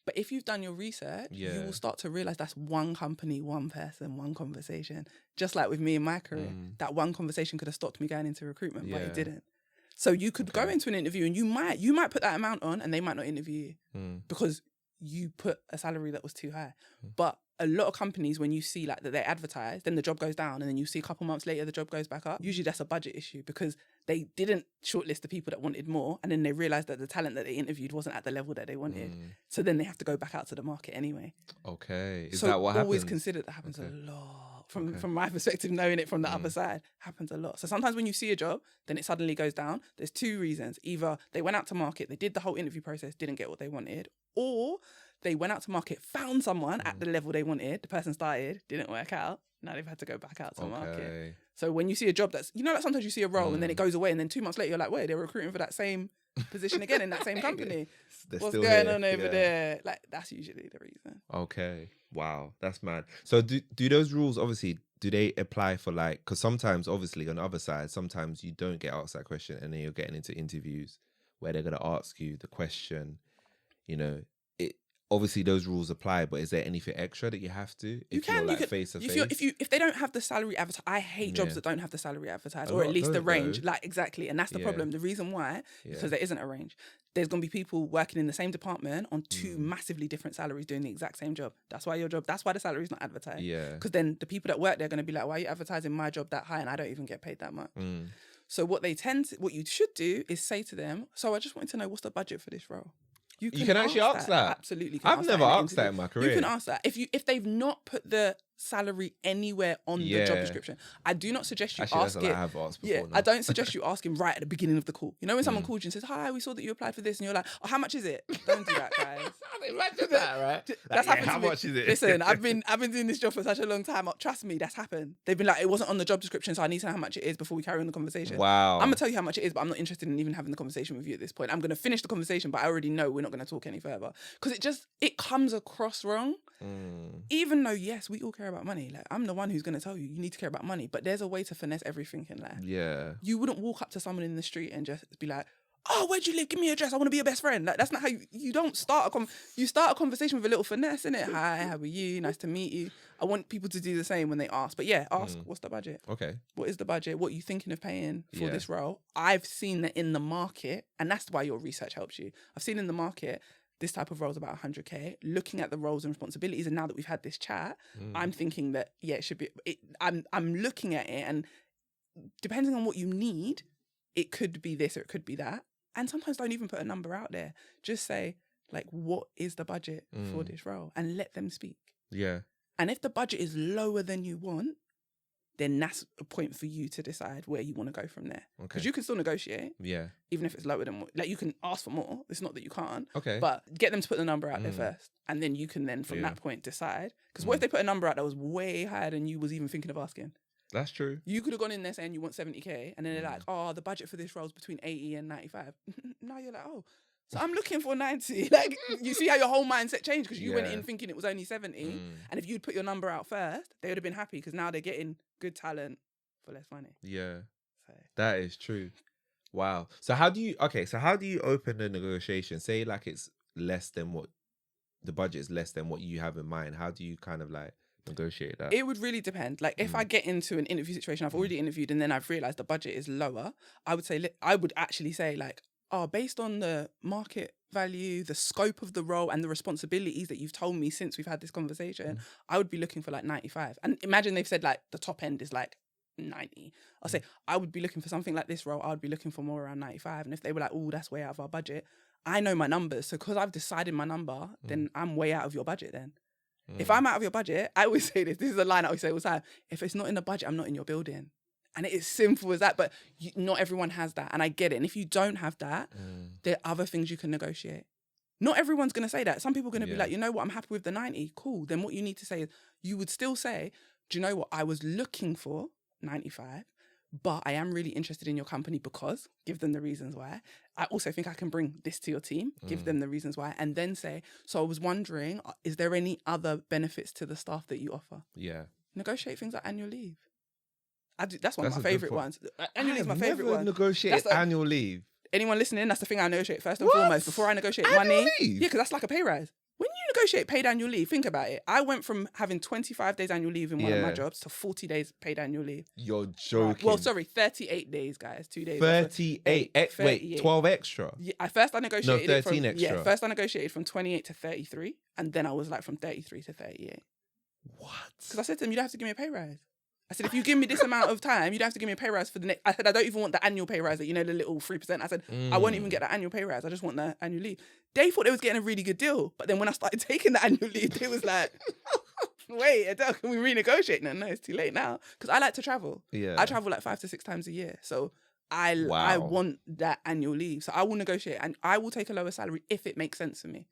But if you've done your research, you Yeah. will start to realize that's one company, one person, one conversation. Just like with me in my career, that one conversation could have stopped me going into recruitment, but Yeah. it didn't. So you could go into an interview and you might put that amount on and they might not interview you because you put a salary that was too high. But a lot of companies, when you see like that they advertise, then the job goes down, and then you see a couple months later the job goes back up. Usually that's a budget issue because they didn't shortlist the people that wanted more, and then they realized that the talent that they interviewed wasn't at the level that they wanted. So then they have to go back out to the market anyway. Okay. Is so that what happens? Always consider that happens a lot. From my perspective, knowing it from the other side, happens a lot. So sometimes when you see a job, then it suddenly goes down. There's two reasons. Either they went out to market, they did the whole interview process, didn't get what they wanted, or they went out to market, found someone at the level they wanted, the person started, didn't work out, now they've had to go back out to market. So when you see a job that's, you know, like sometimes you see a role and then it goes away, and then 2 months later you're like, wait, they're recruiting for that same position again in that same company. What's going on over there? Like, that's usually the reason. Okay. Wow. That's mad. So do those rules, obviously, do they apply for like, because sometimes obviously on the other side, sometimes you don't get asked that question and then you're getting into interviews where they're going to ask you the question, you know, obviously those rules apply, but is there anything extra that you have to you're like face to face? If they don't have the salary advertised, I hate jobs that don't have the salary advertised, or at least the don't, range. though. Like, exactly. And that's the problem. The reason why, because there isn't a range. There's going to be people working in the same department on two massively different salaries doing the exact same job. That's why the salary is not advertised. Yeah. Because then the people that work there are going to be like, why are you advertising my job that high and I don't even get paid that much? So what you should do is say to them, so I just wanted to know, what's the budget for this role? You can actually ask that. Absolutely. I've never asked that in my career. You can ask that. If they've not put the salary anywhere on the job description, I do not suggest you ask it. I have asked before. I don't suggest you ask him right at the beginning of the call. You know when someone calls you and says, "Hi, we saw that you applied for this," and you're like, "Oh, how much is it?" Don't do that, guys. Imagine that, right? That's happened to me. How much is it? Listen, I've been doing this job for such a long time. Trust me, that's happened. They've been like, it wasn't on the job description, so I need to know how much it is before we carry on the conversation. Wow. I'm gonna tell you how much it is, but I'm not interested in even having the conversation with you at this point. I'm gonna finish the conversation, but I already know we're not gonna talk any further because it comes across wrong. Even though, yes, we all care about money. Like, I'm the one who's gonna tell you need to care about money, but there's a way to finesse everything in life. Yeah. You wouldn't walk up to someone in the street and just be like, "Oh, where'd you live? Give me your address. I want to be your best friend." Like, that's not how you don't start you start a conversation with a little finesse, innit? Hi, how are you? Nice to meet you. I want people to do the same when they ask. But yeah, ask, what's the budget? Okay. What is the budget? What are you thinking of paying for this role? I've seen that in the market, and that's why your research helps you. I've seen in the market, this type of role is about 100K. Looking at the roles and responsibilities, and now that we've had this chat, I'm thinking that, it should be, I'm looking at it, and depending on what you need, it could be this or it could be that. And sometimes don't even put a number out there. Just say, like, what is the budget for this role? And let them speak. Yeah. And if the budget is lower than you want, then that's a point for you to decide where you want to go from there. Because you can still negotiate. Yeah. Even if it's lower than what, like, you can ask for more. It's not that you can't. Okay. But get them to put the number out there first. And then you can then, from that point, decide. Because what if they put a number out that was way higher than you was even thinking of asking? That's true. You could have gone in there saying you want 70K, and then they're like, "Oh, the budget for this role is between 80 and 95. Now you're like, "Oh, so I'm looking for 90. Like, you see how your whole mindset changed because you went in thinking it was only 70. And if you'd put your number out first, they would have been happy because now they're getting good talent for less money. Yeah. So. That is true. Wow. So how do you open the negotiation? Say like it's less than what the budget is, less than what you have in mind. How do you kind of like negotiate that? It would really depend. Like, if I get into an interview situation, I've already interviewed and then I've realized the budget is lower, I would actually say, like, based on the market value, the scope of the role and the responsibilities that you've told me since we've had this conversation, I would be looking for like 95. And imagine they've said like the top end is like 90. I'll say I would be looking for something like this role. I would be looking for more around 95. And if they were like, "Oh, that's way out of our budget," I know my numbers. So because I've decided my number, then I'm way out of your budget then. If I'm out of your budget, I always say this is a line I always say all the time. If it's not in the budget, I'm not in your building. And it is simple as that, but not everyone has that. And I get it. And if you don't have that, there are other things you can negotiate. Not everyone's going to say that. Some people are going to be like, "You know what, I'm happy with the 90. Cool. Then what you need to say is, you would still say, "Do you know what? I was looking for 95, but I am really interested in your company because give them the reasons why. I also think I can bring this to your team, give them the reasons why, and then say, so I was wondering, is there any other benefits to the staff that you offer? Yeah. Negotiate things like annual leave. That's one That's of a my good favorite point. ones. Annual leave is my I've favorite never one. negotiated That's annual leave. Anyone listening, that's the thing I negotiate first and What? foremost before I negotiate Annual money. leave? Yeah, because that's like a pay rise. When you negotiate paid annual leave, think about it. I went from having 25 days annual leave in one of my Yeah. jobs to 40 days paid annual leave. You're joking. Well, sorry, 38 days, guys. 2 days. 38. Wait, 38. 12 extra. Yeah, I negotiated it 13 from, extra. Yeah, first I negotiated from 28 to 33, and then I was like from 33 to 38. What? Because I said to them, you don't have to give me a pay rise. I said, if you give me this amount of time, you don't have to give me a pay rise for the next. I said, I don't even want the annual pay rise, that, you know, the little 3%. I said, I won't even get the annual pay rise. I just want the annual leave. They thought they was getting a really good deal. But then when I started taking the annual leave, they was like, wait, Adele, can we renegotiate? No, it's too late now. Because I like to travel. Yeah. I travel like 5 to 6 times a year. So I Wow. want that annual leave. So I will negotiate and I will take a lower salary if it makes sense for me.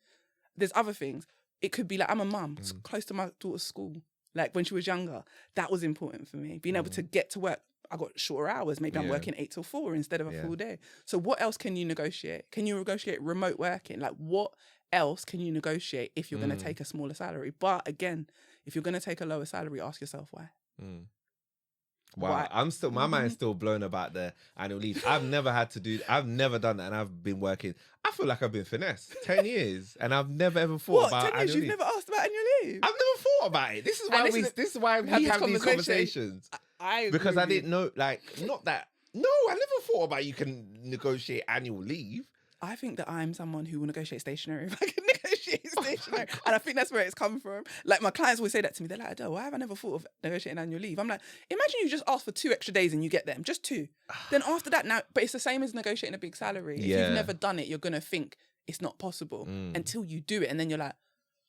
There's other things. It could be like, I'm a mum, it's close to my daughter's school. Like when she was younger, that was important for me. Being able to get to work. I got shorter hours. Maybe I'm Yeah. working 8 till 4 instead of a Yeah. full day. So what else can you negotiate? Can you negotiate remote working? Like what else can you negotiate if you're going to take a smaller salary? But again, if you're going to take a lower salary, ask yourself why. Wow, Why? I'm still, my mind's still blown about the annual leave. I've never done that, and I've been working. I feel like I've been finessed 10 years, and I've never ever thought What? about 10 years annual you've leave. never asked about annual leave? I've never thought about it. This is why And this is why we have this have these conversation. conversations. I agree Because I with you. didn't know, like, not that. No, I never thought about you can negotiate annual leave. I think that I'm someone who will negotiate stationery if I can negotiate stationery. And I think that's where it's come from. Like my clients always say that to me. They're like, Adele, why have I never thought of negotiating annual leave? I'm like, imagine you just ask for 2 extra days and you get them, just 2. Then after that, now, but it's the same as negotiating a big salary. If Yeah. you've never done it, you're going to think it's not possible until you do it. And then you're like,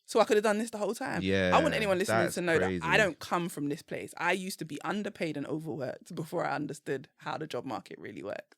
so I could have done this the whole time. Yeah, I want anyone listening that's to know crazy. that I don't come from this place. I used to be underpaid and overworked before I understood how the job market really worked.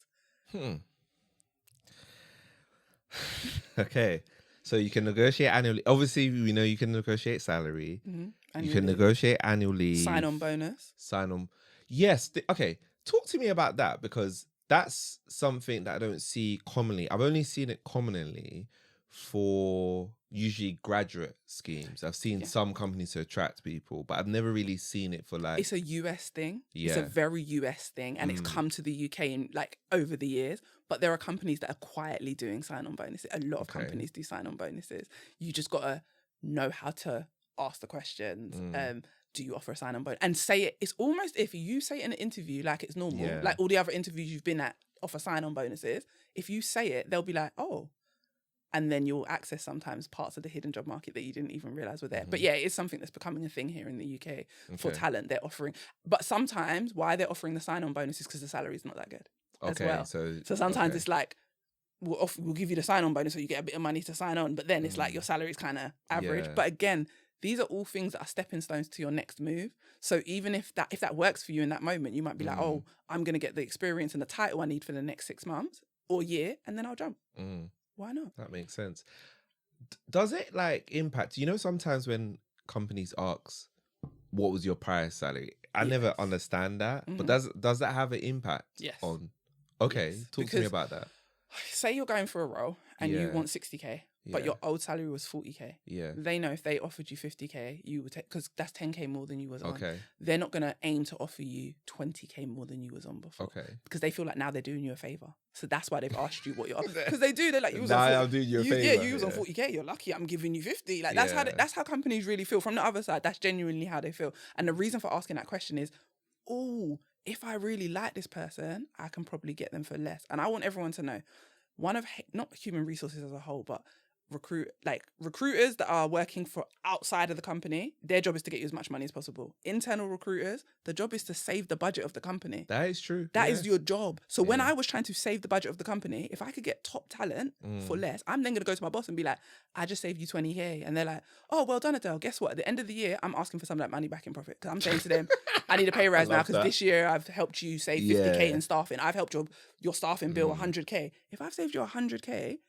Okay, so you can negotiate annual leave. Obviously, we know you can negotiate salary. You Annual can leave. negotiate annual leave. Sign-on bonus. Sign on. Yes. Okay. Talk to me about that, because that's something that I don't see commonly. I've only seen it commonly for usually graduate schemes. I've seen some companies to attract people, but I've never really seen it for like. It's a US thing. It's Yeah. a very US thing, and it's come to the UK in like over the years. But there are companies that are quietly doing sign-on bonuses. A lot of Okay. companies do sign-on bonuses. You just gotta know how to ask the questions. Do you offer a sign-on bonus? And say it. It's almost if you say it in an interview like it's normal, Yeah. like all the other interviews you've been at offer sign-on bonuses. If you say it, they'll be like, oh. And then you'll access sometimes parts of the hidden job market that you didn't even realize were there. But yeah, it is something that's becoming a thing here in the UK for Okay. talent. They're offering, but sometimes why they're offering the sign-on bonus is because the salary is not that good as Okay, well. so sometimes okay. it's like we'll give you the sign-on bonus so you get a bit of money to sign on, but then it's like your salary is kind of average. Yeah. But again, these are all things that are stepping stones to your next move. So even if that works for you in that moment, you might be like, oh, I'm gonna get the experience and the title I need for the next 6 months or year, and then I'll jump. Why not? That makes sense. Does it like impact? You know, sometimes when companies ask, "What was your prior salary?" I never understand that. But does that have an impact? Yes. On. Okay, Yes, talk to me because- about that. Say you're going for a role and you Yeah. want 60k, but Yeah. your old salary was 40k. Yeah. They know if they offered you 50k, you would take, because that's 10k more than you was on. Okay. They're not going to aim to offer you 20k more than you was on before. Okay. Because they feel like now they're doing you a favor. So that's why they've asked you what you're because they do. They're like, you was on Nah, 40, I'm doing you a Yeah, favour, you was on yeah. 40k. You're lucky. I'm giving you 50. Like that's Yeah. that's how companies really feel. From the other side, that's genuinely how they feel. And the reason for asking that question is, oh, if I really like this person, I can probably get them for less. And I want everyone to know, one of not human resources as a whole, but recruiters that are working for outside of the company, their job is to get you as much money as possible. Internal recruiters, the job is to save the budget of the company. That is true. That yeah. is your job. So when I was trying to save the budget of the company, if I could get top talent for less, I'm then going to go to my boss and be like, I just saved you 20k. And they're like, oh, well done, Adele. Guess what? At the end of the year, I'm asking for some of that money back in profit. Because I'm saying to them, I need a pay rise now love because that. this year I've helped you save 50k Yeah. in staffing. I've helped your staffing bill 100k. If I've saved you 100k,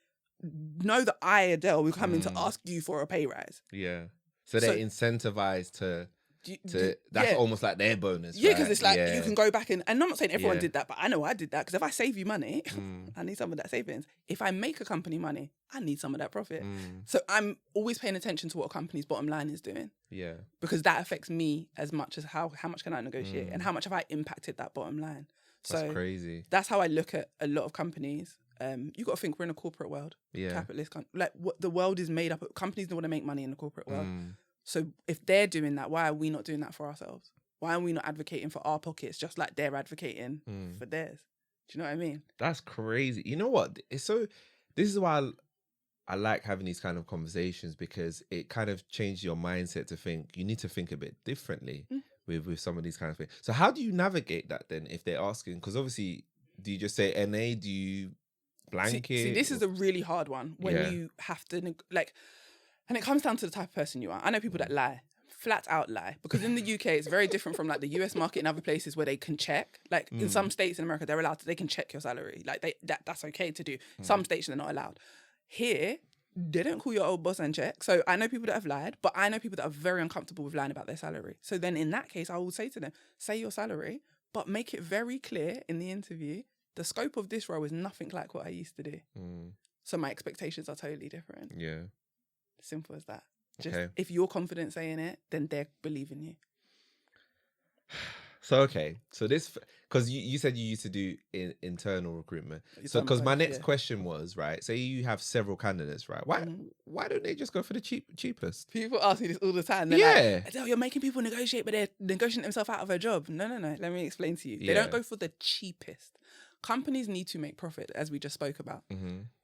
know that I, Adele, will come in to ask you for a pay rise. Yeah. So they're incentivized to That's yeah. almost like their bonus. Yeah, right? because it's like Yeah. you can go back and I'm not saying everyone Yeah. did that, but I know I did that because if I save you money, Mm. I need some of that savings. If I make a company money, I need some of that profit. Mm. So I'm always paying attention to what a company's bottom line is doing Yeah. because that affects me as much as how much can I negotiate and how much have I impacted that bottom line. That's So crazy. that's how I look at a lot of companies. You got to think we're in a corporate world, Yeah. capitalist. Like what the world is made up of. Companies don't want to make money in the corporate world. Mm. So if they're doing that, why are we not doing that for ourselves? Why are we not advocating for our pockets just like they're advocating for theirs? Do you know what I mean? That's crazy. You know what? It's so. This is why I like having these kind of conversations because it kind of changes your mindset to think you need to think a bit differently with some of these kind of things. So how do you navigate that then if they're asking? Because obviously, do you just say NA? Do you blanket? See, this is a really hard one when you have to and it comes down to the type of person you are. I know people that lie, flat out lie, because in the UK it's very different from like the US market and other places where they can check. Like in some states in America, they can check your salary. Like that's okay to do. Some states they're not allowed. Here, they don't call your old boss and check. So I know people that have lied, but I know people that are very uncomfortable with lying about their salary. So then in that case, I will say to them, say your salary, but make it very clear in the interview, the scope of this role is nothing like what I used to do. So my expectations are totally different. Yeah. Simple as that. Just Okay. if you're confident saying it, then they're believing you. So so this because you said you used to do internal recruitment. So because my next question was right. Say you have several candidates, right? Why don't they just go for the cheapest? People ask me this all the time. They're like, Adele, you're making people negotiate, but they're negotiating themselves out of a job. No. Let me explain to you. They don't go for the cheapest. Companies need to make profit, as we just spoke about.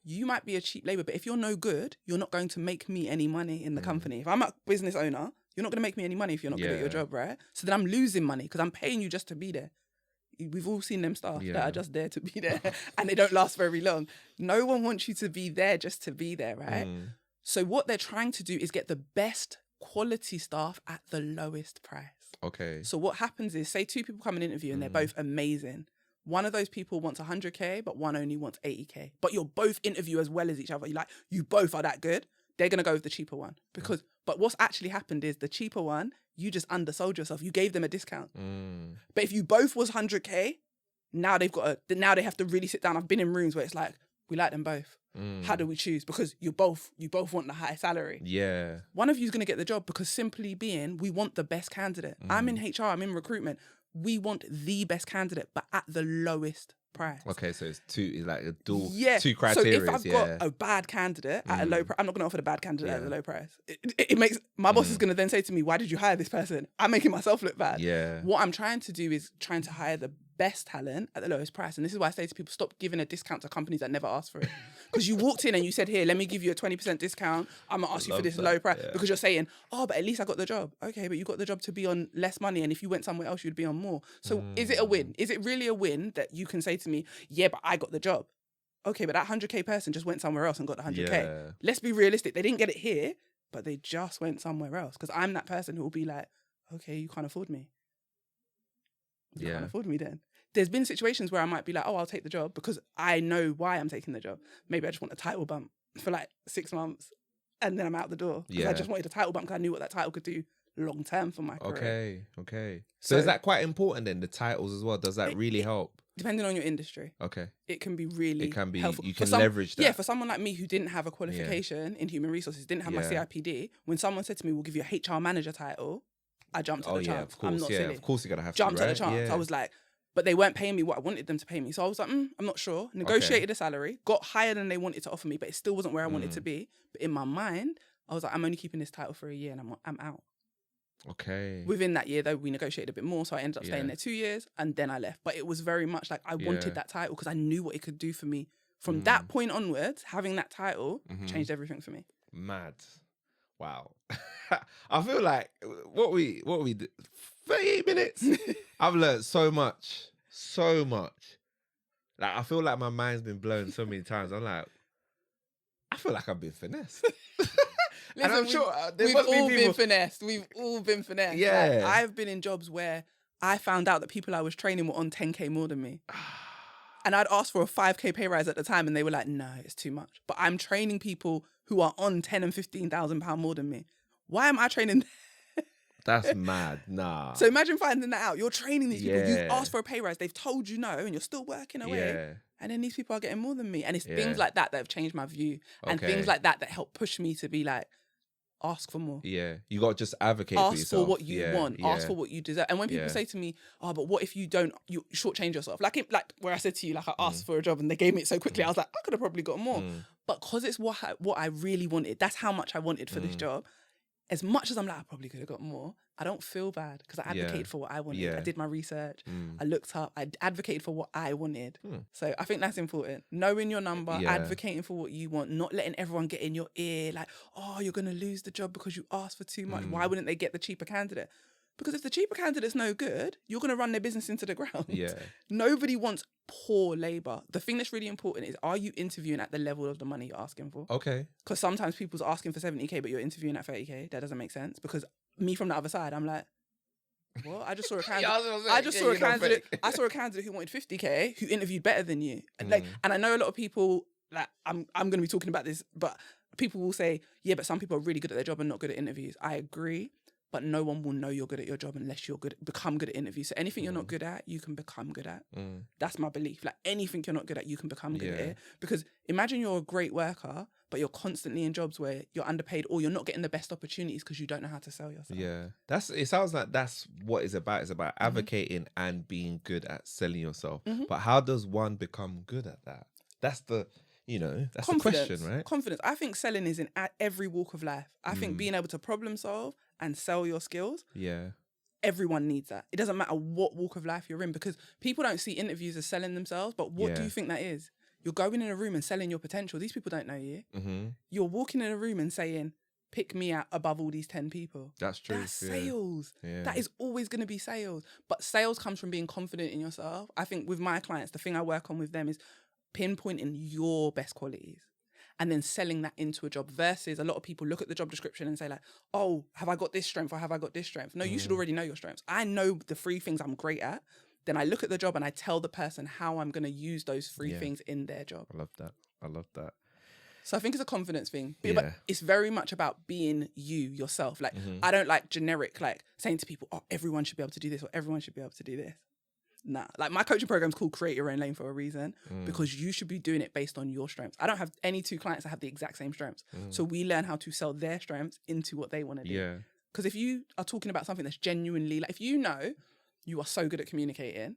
You might be a cheap labor, but if you're no good, you're not going to make me any money in the company. If I'm a business owner, you're not going to make me any money if you're not good at your job, right? So then I'm losing money because I'm paying you just to be there. We've all seen them staff that are just there to be there and they don't last very long. No one wants you to be there just to be there, right? So what they're trying to do is get the best quality staff at the lowest price. Okay. So what happens is, say two people come and interview and they're both amazing. One of those people wants 100K, but one only wants 80K. But you're both interview as well as each other. You both are that good. They're going to go with the cheaper one. But what's actually happened is the cheaper one, you just undersold yourself. You gave them a discount. But if you both was 100K, now they have to really sit down. I've been in rooms where it's like, we like them both. How do we choose? Because you both want the high salary. Yeah. One of you is going to get the job because simply being, we want the best candidate. I'm in HR, I'm in recruitment. We want the best candidate, but at the lowest price. Okay, so it's like a dual, yeah. two criteria. So if I've got a bad candidate at a low price, I'm not going to offer the bad candidate at a low price. It makes, my boss is going to then say to me, why did you hire this person? I'm making myself look bad. Yeah. What I'm trying to do is trying to hire the best talent at the lowest price. And this is why I say to people, stop giving a discount to companies that never ask for it. Because you walked in and you said, here, let me give you a 20% discount. I'm going to ask you for this low price. Yeah. Because you're saying, oh, but at least I got the job. Okay, but you got the job to be on less money. And if you went somewhere else, you'd be on more. So is it a win? Is it really a win that you can say to me, yeah, but I got the job? Okay, but that 100K person just went somewhere else and got the 100K. Yeah. Let's be realistic. They didn't get it here, but they just went somewhere else. Because I'm that person who will be like, okay, you can't afford me. You can't afford me then. There's been situations where I might be like, oh, I'll take the job because I know why I'm taking the job. Maybe I just want a title bump for like 6 months and then I'm out the door. I just wanted a title bump because I knew what that title could do long term for my career. Okay. So is that quite important then, the titles as well? Does that really help? Depending on your industry. Okay. It can be really helpful. You can leverage that. Yeah, for someone like me who didn't have a qualification in human resources, didn't have my CIPD, when someone said to me, we'll give you a HR manager title, I jumped at the chance. Of course, I'm not silly. Of course you gotta have jumped to, right? at the chance. I was like, but they weren't paying me what I wanted them to pay me. So I was like, I'm not sure. Negotiated a salary, got higher than they wanted to offer me, but it still wasn't where I wanted to be. But in my mind, I was like, I'm only keeping this title for a year and I'm out. Okay. Within that year, though, we negotiated a bit more. So I ended up staying there 2 years and then I left. But it was very much like I wanted that title because I knew what it could do for me. From that point onwards, having that title changed everything for me. Mad. Wow. I feel like what we did, 38 minutes. I've learned so much. Like I feel like my mind's been blown so many times. I'm like, I feel like I've been finessed. Listen, and I'm sure we've all been finessed. We've all been finessed. Yeah. Like, I've been in jobs where I found out that people I was training were on 10K more than me. And I'd asked for a 5K pay rise at the time and they were like, no, it's too much. But I'm training people who are on 10 and £15,000 more than me. Why am I training That's mad. Nah. So imagine finding that out. You're training these people. You've Yeah. asked for a pay rise. They've told you no, and you're still working away. Yeah. And then these people are getting more than me. And it's Yeah. things like that have changed my view. And Okay. things like that help push me to be like, ask for more. Yeah. You got to just advocate for Ask yourself. for what you want. Yeah. Ask for what you deserve. And when people Yeah. say to me, "Oh, but what if you don't? You shortchange yourself." Like where I said to you, like I asked for a job and they gave me it so quickly. I was like, I could have probably got more. But because it's what I really wanted. That's how much I wanted for this job. As much as I'm like, I probably could have got more, I don't feel bad because I advocated for what I wanted. Yeah. I did my research. I looked up. I advocated for what I wanted. So I think that's important. Knowing your number, Yeah. advocating for what you want, not letting everyone get in your ear like, oh, you're going to lose the job because you asked for too much. Why wouldn't they get the cheaper candidate? Because if the cheaper candidate's no good, you're going to run their business into the ground. Yeah. Nobody wants poor labour. The thing that's really important is, are you interviewing at the level of the money you're asking for? Okay. Because sometimes people's asking for 70k, but you're interviewing at 30k. That doesn't make sense. Because me from the other side, I'm like, what? I just saw a candidate. I saw a candidate who wanted 50k, who interviewed better than you. And I know a lot of people, like, I'm going to be talking about this, but people will say, yeah, but some people are really good at their job and not good at interviews. I agree. But no one will know you're good at your job unless you're become good at interviews. So anything you're not good at, you can become good at. That's my belief. Like anything you're not good at, you can become good at it. Because imagine you're a great worker, but you're constantly in jobs where you're underpaid or you're not getting the best opportunities because you don't know how to sell yourself. Yeah. It sounds like that's what it's about. It's about advocating and being good at selling yourself. But how does one become good at that? That's the question, right? Confidence. I think selling is in every walk of life. I think being able to problem solve and sell your skills. Yeah. Everyone needs that. It doesn't matter what walk of life you're in because people don't see interviews as selling themselves. But what do you think that is? You're going in a room and selling your potential. These people don't know you. You're walking in a room and saying, pick me out above all these 10 people. That's true. That's sales. Yeah. That is always going to be sales. But sales comes from being confident in yourself. I think with my clients, the thing I work on with them is pinpointing your best qualities and then selling that into a job versus a lot of people look at the job description and say like, oh, have I got this strength or have I got this strength? No, you should already know your strengths. I know the 3 things I'm great at. Then I look at the job and I tell the person how I'm going to use those 3 things in their job. I love that. So I think it's a confidence thing. Yeah. But it's very much about being you, yourself. Like, I don't like generic, like saying to people, oh, everyone should be able to do this or everyone should be able to do this. Nah, like my coaching program's called Create Your Own Lane for a reason because you should be doing it based on your strengths. I don't have any 2 clients that have the exact same strengths. So we learn how to sell their strengths into what they want to do. Yeah. Because if you are talking about something that's genuinely, like if you know you are so good at communicating,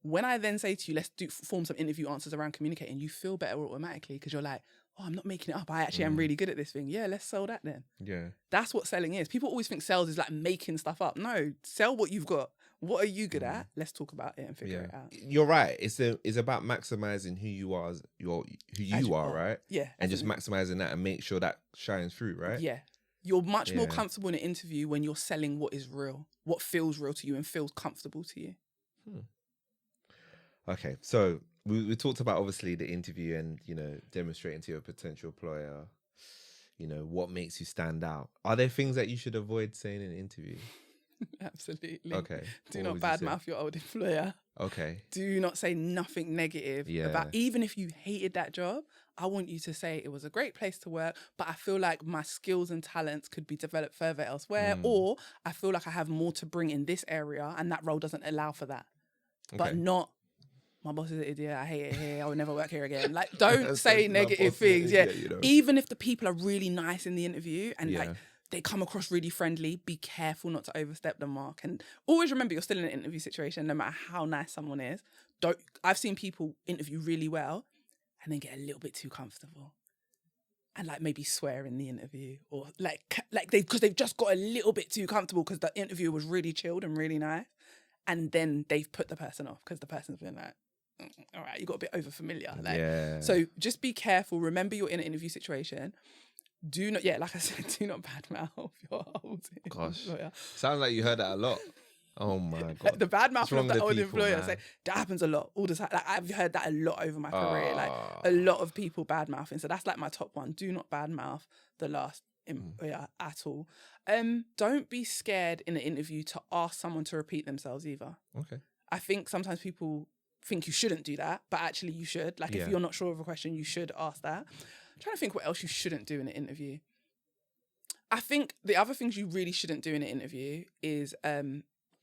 when I then say to you, let's form some interview answers around communicating, you feel better automatically because you're like, oh, I'm not making it up. I actually am really good at this thing. Yeah, let's sell that then. Yeah. That's what selling is. People always think sales is like making stuff up. No, sell what you've got. What are you good at? Let's talk about it and figure it out. You're right. It's about maximizing who you are, who you are, right? Yeah. And just maximizing that and make sure that shines through, right? Yeah. You're much more comfortable in an interview when you're selling what is real, what feels real to you and feels comfortable to you. Okay, so we talked about obviously the interview and, demonstrating to your potential employer, what makes you stand out. Are there things that you should avoid saying in an interview? Absolutely. Okay. Do not badmouth your old employer. Okay. Do not say nothing negative about, even if you hated that job, I want you to say it was a great place to work, but I feel like my skills and talents could be developed further elsewhere, or I feel like I have more to bring in this area and that role doesn't allow for that. But not, my boss is an idiot, I hate it here, I will never work here again. Like, don't say negative things. Yeah. Even if the people are really nice in the interview and like they come across really friendly, be careful not to overstep the mark. And always remember you're still in an interview situation, no matter how nice someone is. I've seen people interview really well and then get a little bit too comfortable and like maybe swear in the interview or because they've just got a little bit too comfortable because the interview was really chilled and really nice. And then they've put the person off because the person's been like, all right, you got a bit over familiar. So just be careful. Remember you're in an interview situation. Do not, like I said, do not badmouth your old employer. Sounds like you heard that a lot. Oh my God. The badmouth of the old people, employer. man? Like, that happens a lot, all the time. Like, I've heard that a lot over my career. Like a lot of people badmouthing. So that's like my top one. Do not badmouth the last employer at all. Don't be scared in an interview to ask someone to repeat themselves either. Okay. I think sometimes people think you shouldn't do that, but actually you should. Like if you're not sure of a question, you should ask that. I'm trying to think what else you shouldn't do in an interview. I think the other things you really shouldn't do in an interview is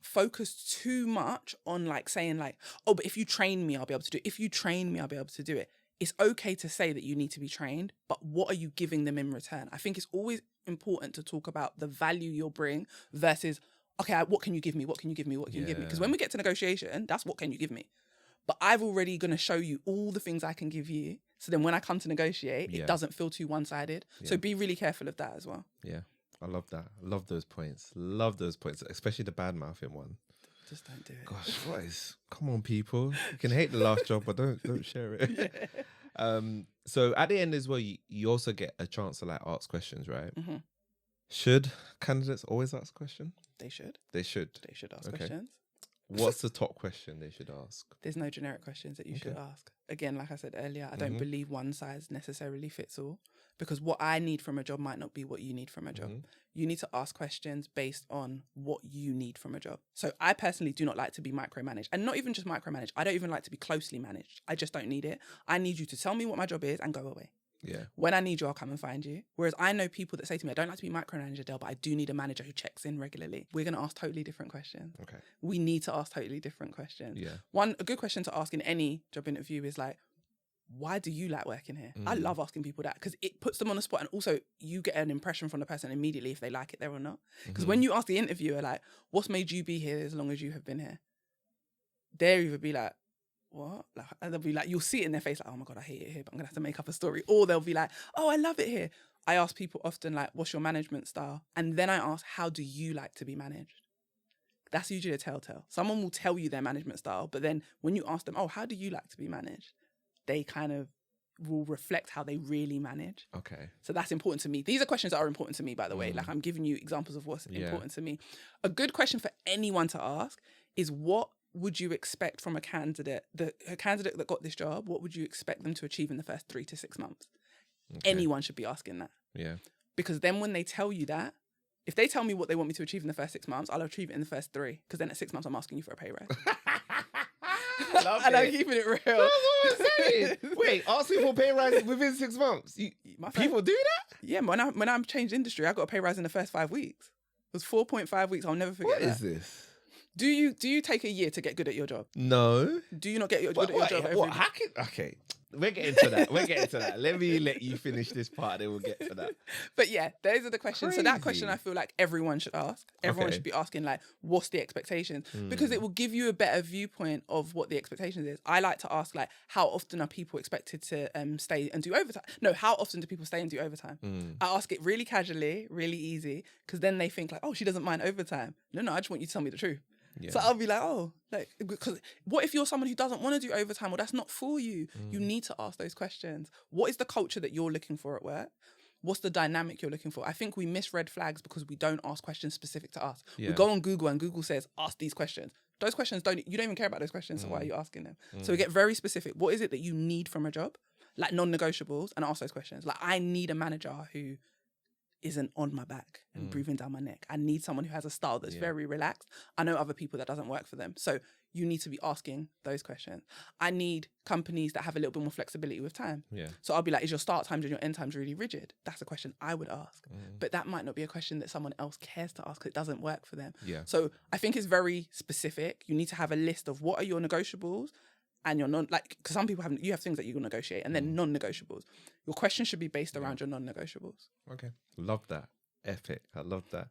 focus too much on like saying like, oh, but if you train me, I'll be able to do it. If you train me, I'll be able to do it. It's okay to say that you need to be trained, but what are you giving them in return? I think it's always important to talk about the value you'll bring versus, okay, what can you give me? What can you give me? What can you give me? Because when we get to negotiation, that's what can you give me? But I've already going to show you all the things I can give you. So then when I come to negotiate, it doesn't feel too one-sided. So be really careful of that as well. Yeah. I love that. I love those points. Love those points, especially the bad mouthing one. Just don't do it. Gosh, what is? Come on, people. You can hate the last job, but don't share it. So at the end as well, you also get a chance to like ask questions, right? Mm-hmm. Should candidates always ask questions? They should. They should. They should ask questions. What's the top question they should ask? There's no generic questions that you should ask. Again, like I said earlier, I don't believe one size necessarily fits all, because what I need from a job might not be what you need from a job. You need to ask questions based on what you need from a job. So I personally do not like to be micromanaged, and not even just micromanaged. I don't even like to be closely managed. I just don't need it. I need you to tell me what my job is and go away. Yeah. When I need you, I'll come and find you. Whereas I know people that say to me, I don't like to be micromanager, Del, but I do need a manager who checks in regularly. We're going to ask totally different questions. Okay. We need to ask totally different questions. Yeah. A good question to ask in any job interview is like, why do you like working here? I love asking people that because it puts them on the spot, and also you get an impression from the person immediately if they like it there or not. Because when you ask the interviewer, like, what's made you be here as long as you have been here? They'll either be like, what? Like, and they'll be like, you'll see it in their face, like, oh my God, I hate it here, but I'm gonna have to make up a story. Or they'll be like, oh, I love it here. I ask people often, like, what's your management style? And then I ask, how do you like to be managed? That's usually a telltale. Someone will tell you their management style, but then when you ask them, oh, how do you like to be managed? They kind of will reflect how they really manage. Okay. So that's important to me. These are questions that are important to me, by the way. Like, I'm giving you examples of what's important to me. A good question for anyone to ask is, what would you expect from a candidate that got this job? What would you expect them to achieve in the first 3 to 6 months? Okay. Anyone should be asking that. Yeah. Because then when they tell you that, if they tell me what they want me to achieve in the first 6 months, I'll achieve it in the first 3. Because then at 6 months, I'm asking you for a pay rise. And I'm keeping it real. That's what I'm saying. Wait, asking for pay rise within 6 months? People do that? Yeah, when I changed industry, I got a pay rise in the first 5 weeks. It was 4.5 weeks. I'll never forget that. What is this? Do you take a year to get good at your job? No. Do you not get good at your job every day? Okay. We're getting to that. Let me let you finish this part, then we'll get to that. But yeah, those are the questions. Crazy. So that question I feel like everyone should ask. Everyone should be asking, like, what's the expectations? Because it will give you a better viewpoint of what the expectations is. I like to ask, like, how often are people expected to stay and do overtime? No, how often do people stay and do overtime? I ask it really casually, really easy, because then they think like, oh, she doesn't mind overtime. No, I just want you to tell me the truth. Yeah. So I'll be like, oh, like, because what if you're someone who doesn't want to do overtime? Well, that's not for you. You need to ask those questions. What is the culture that you're looking for at work? What's the dynamic you're looking for? I think we miss red flags because we don't ask questions specific to us. Yeah. We go on Google and Google says, ask these questions. Those questions you don't even care about those questions, so why are you asking them? So we get very specific. What is it that you need from a job? Like non-negotiables, and ask those questions. Like, I need a manager who isn't on my back and breathing down my neck. I need someone who has a style that's very relaxed. I know other people that doesn't work for them. So you need to be asking those questions. I need companies that have a little bit more flexibility with time. Yeah. So I'll be like, is your start times and your end times really rigid? That's a question I would ask. But that might not be a question that someone else cares to ask because it doesn't work for them. Yeah. So I think it's very specific. You need to have a list of what are your negotiables and your because some people you have things that you can negotiate and then non-negotiables. Your question should be based around your non-negotiables. Okay. Love that. Epic. I love that.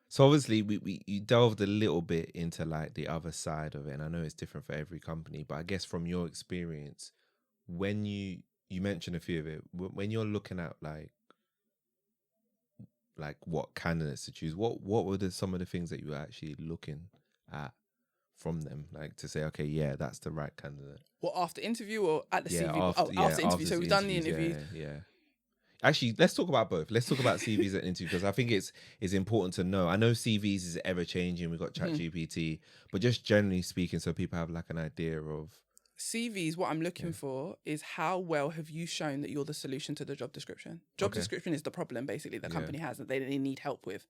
So obviously you delved a little bit into like the other side of it, and I know it's different for every company, but I guess from your experience, when you mentioned a few of it, when you're looking at like what candidates to choose, what were some of the things that you were actually looking at from them, like to say, okay, yeah, that's the right candidate? Well, after interview or at the CV? After interview. So we've done the interview. Yeah. Actually, let's talk about both. Let's talk about CVs and interviews, because I think it's important to know. I know CVs is ever changing. We've got ChatGPT, but just generally speaking, so people have like an idea of CVs. What I'm looking for is how well have you shown that you're the solution to the job description. Job description is the problem basically the company has that they need help with.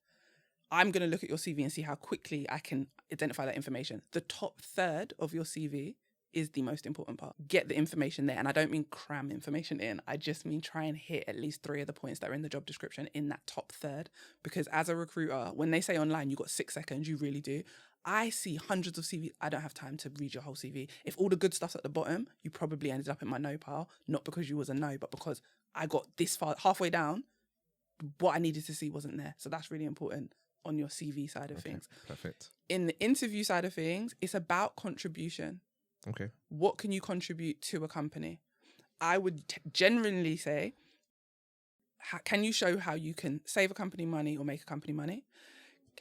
I'm going to look at your CV and see how quickly I can identify that information. The top third of your CV is the most important part. Get the information there. And I don't mean cram information in. I just mean try and hit at least 3 of the points that are in the job description in that top third. Because as a recruiter, when they say online, you got 6 seconds, you really do. I see hundreds of CVs. I don't have time to read your whole CV. If all the good stuff's at the bottom, you probably ended up in my no pile, not because you was a no, but because I got this far, halfway down, what I needed to see wasn't there. So that's really important on your CV side of things. Perfect. In the interview side of things, it's about contribution. Okay. What can you contribute to a company? I would generally say, can you show how you can save a company money or make a company money?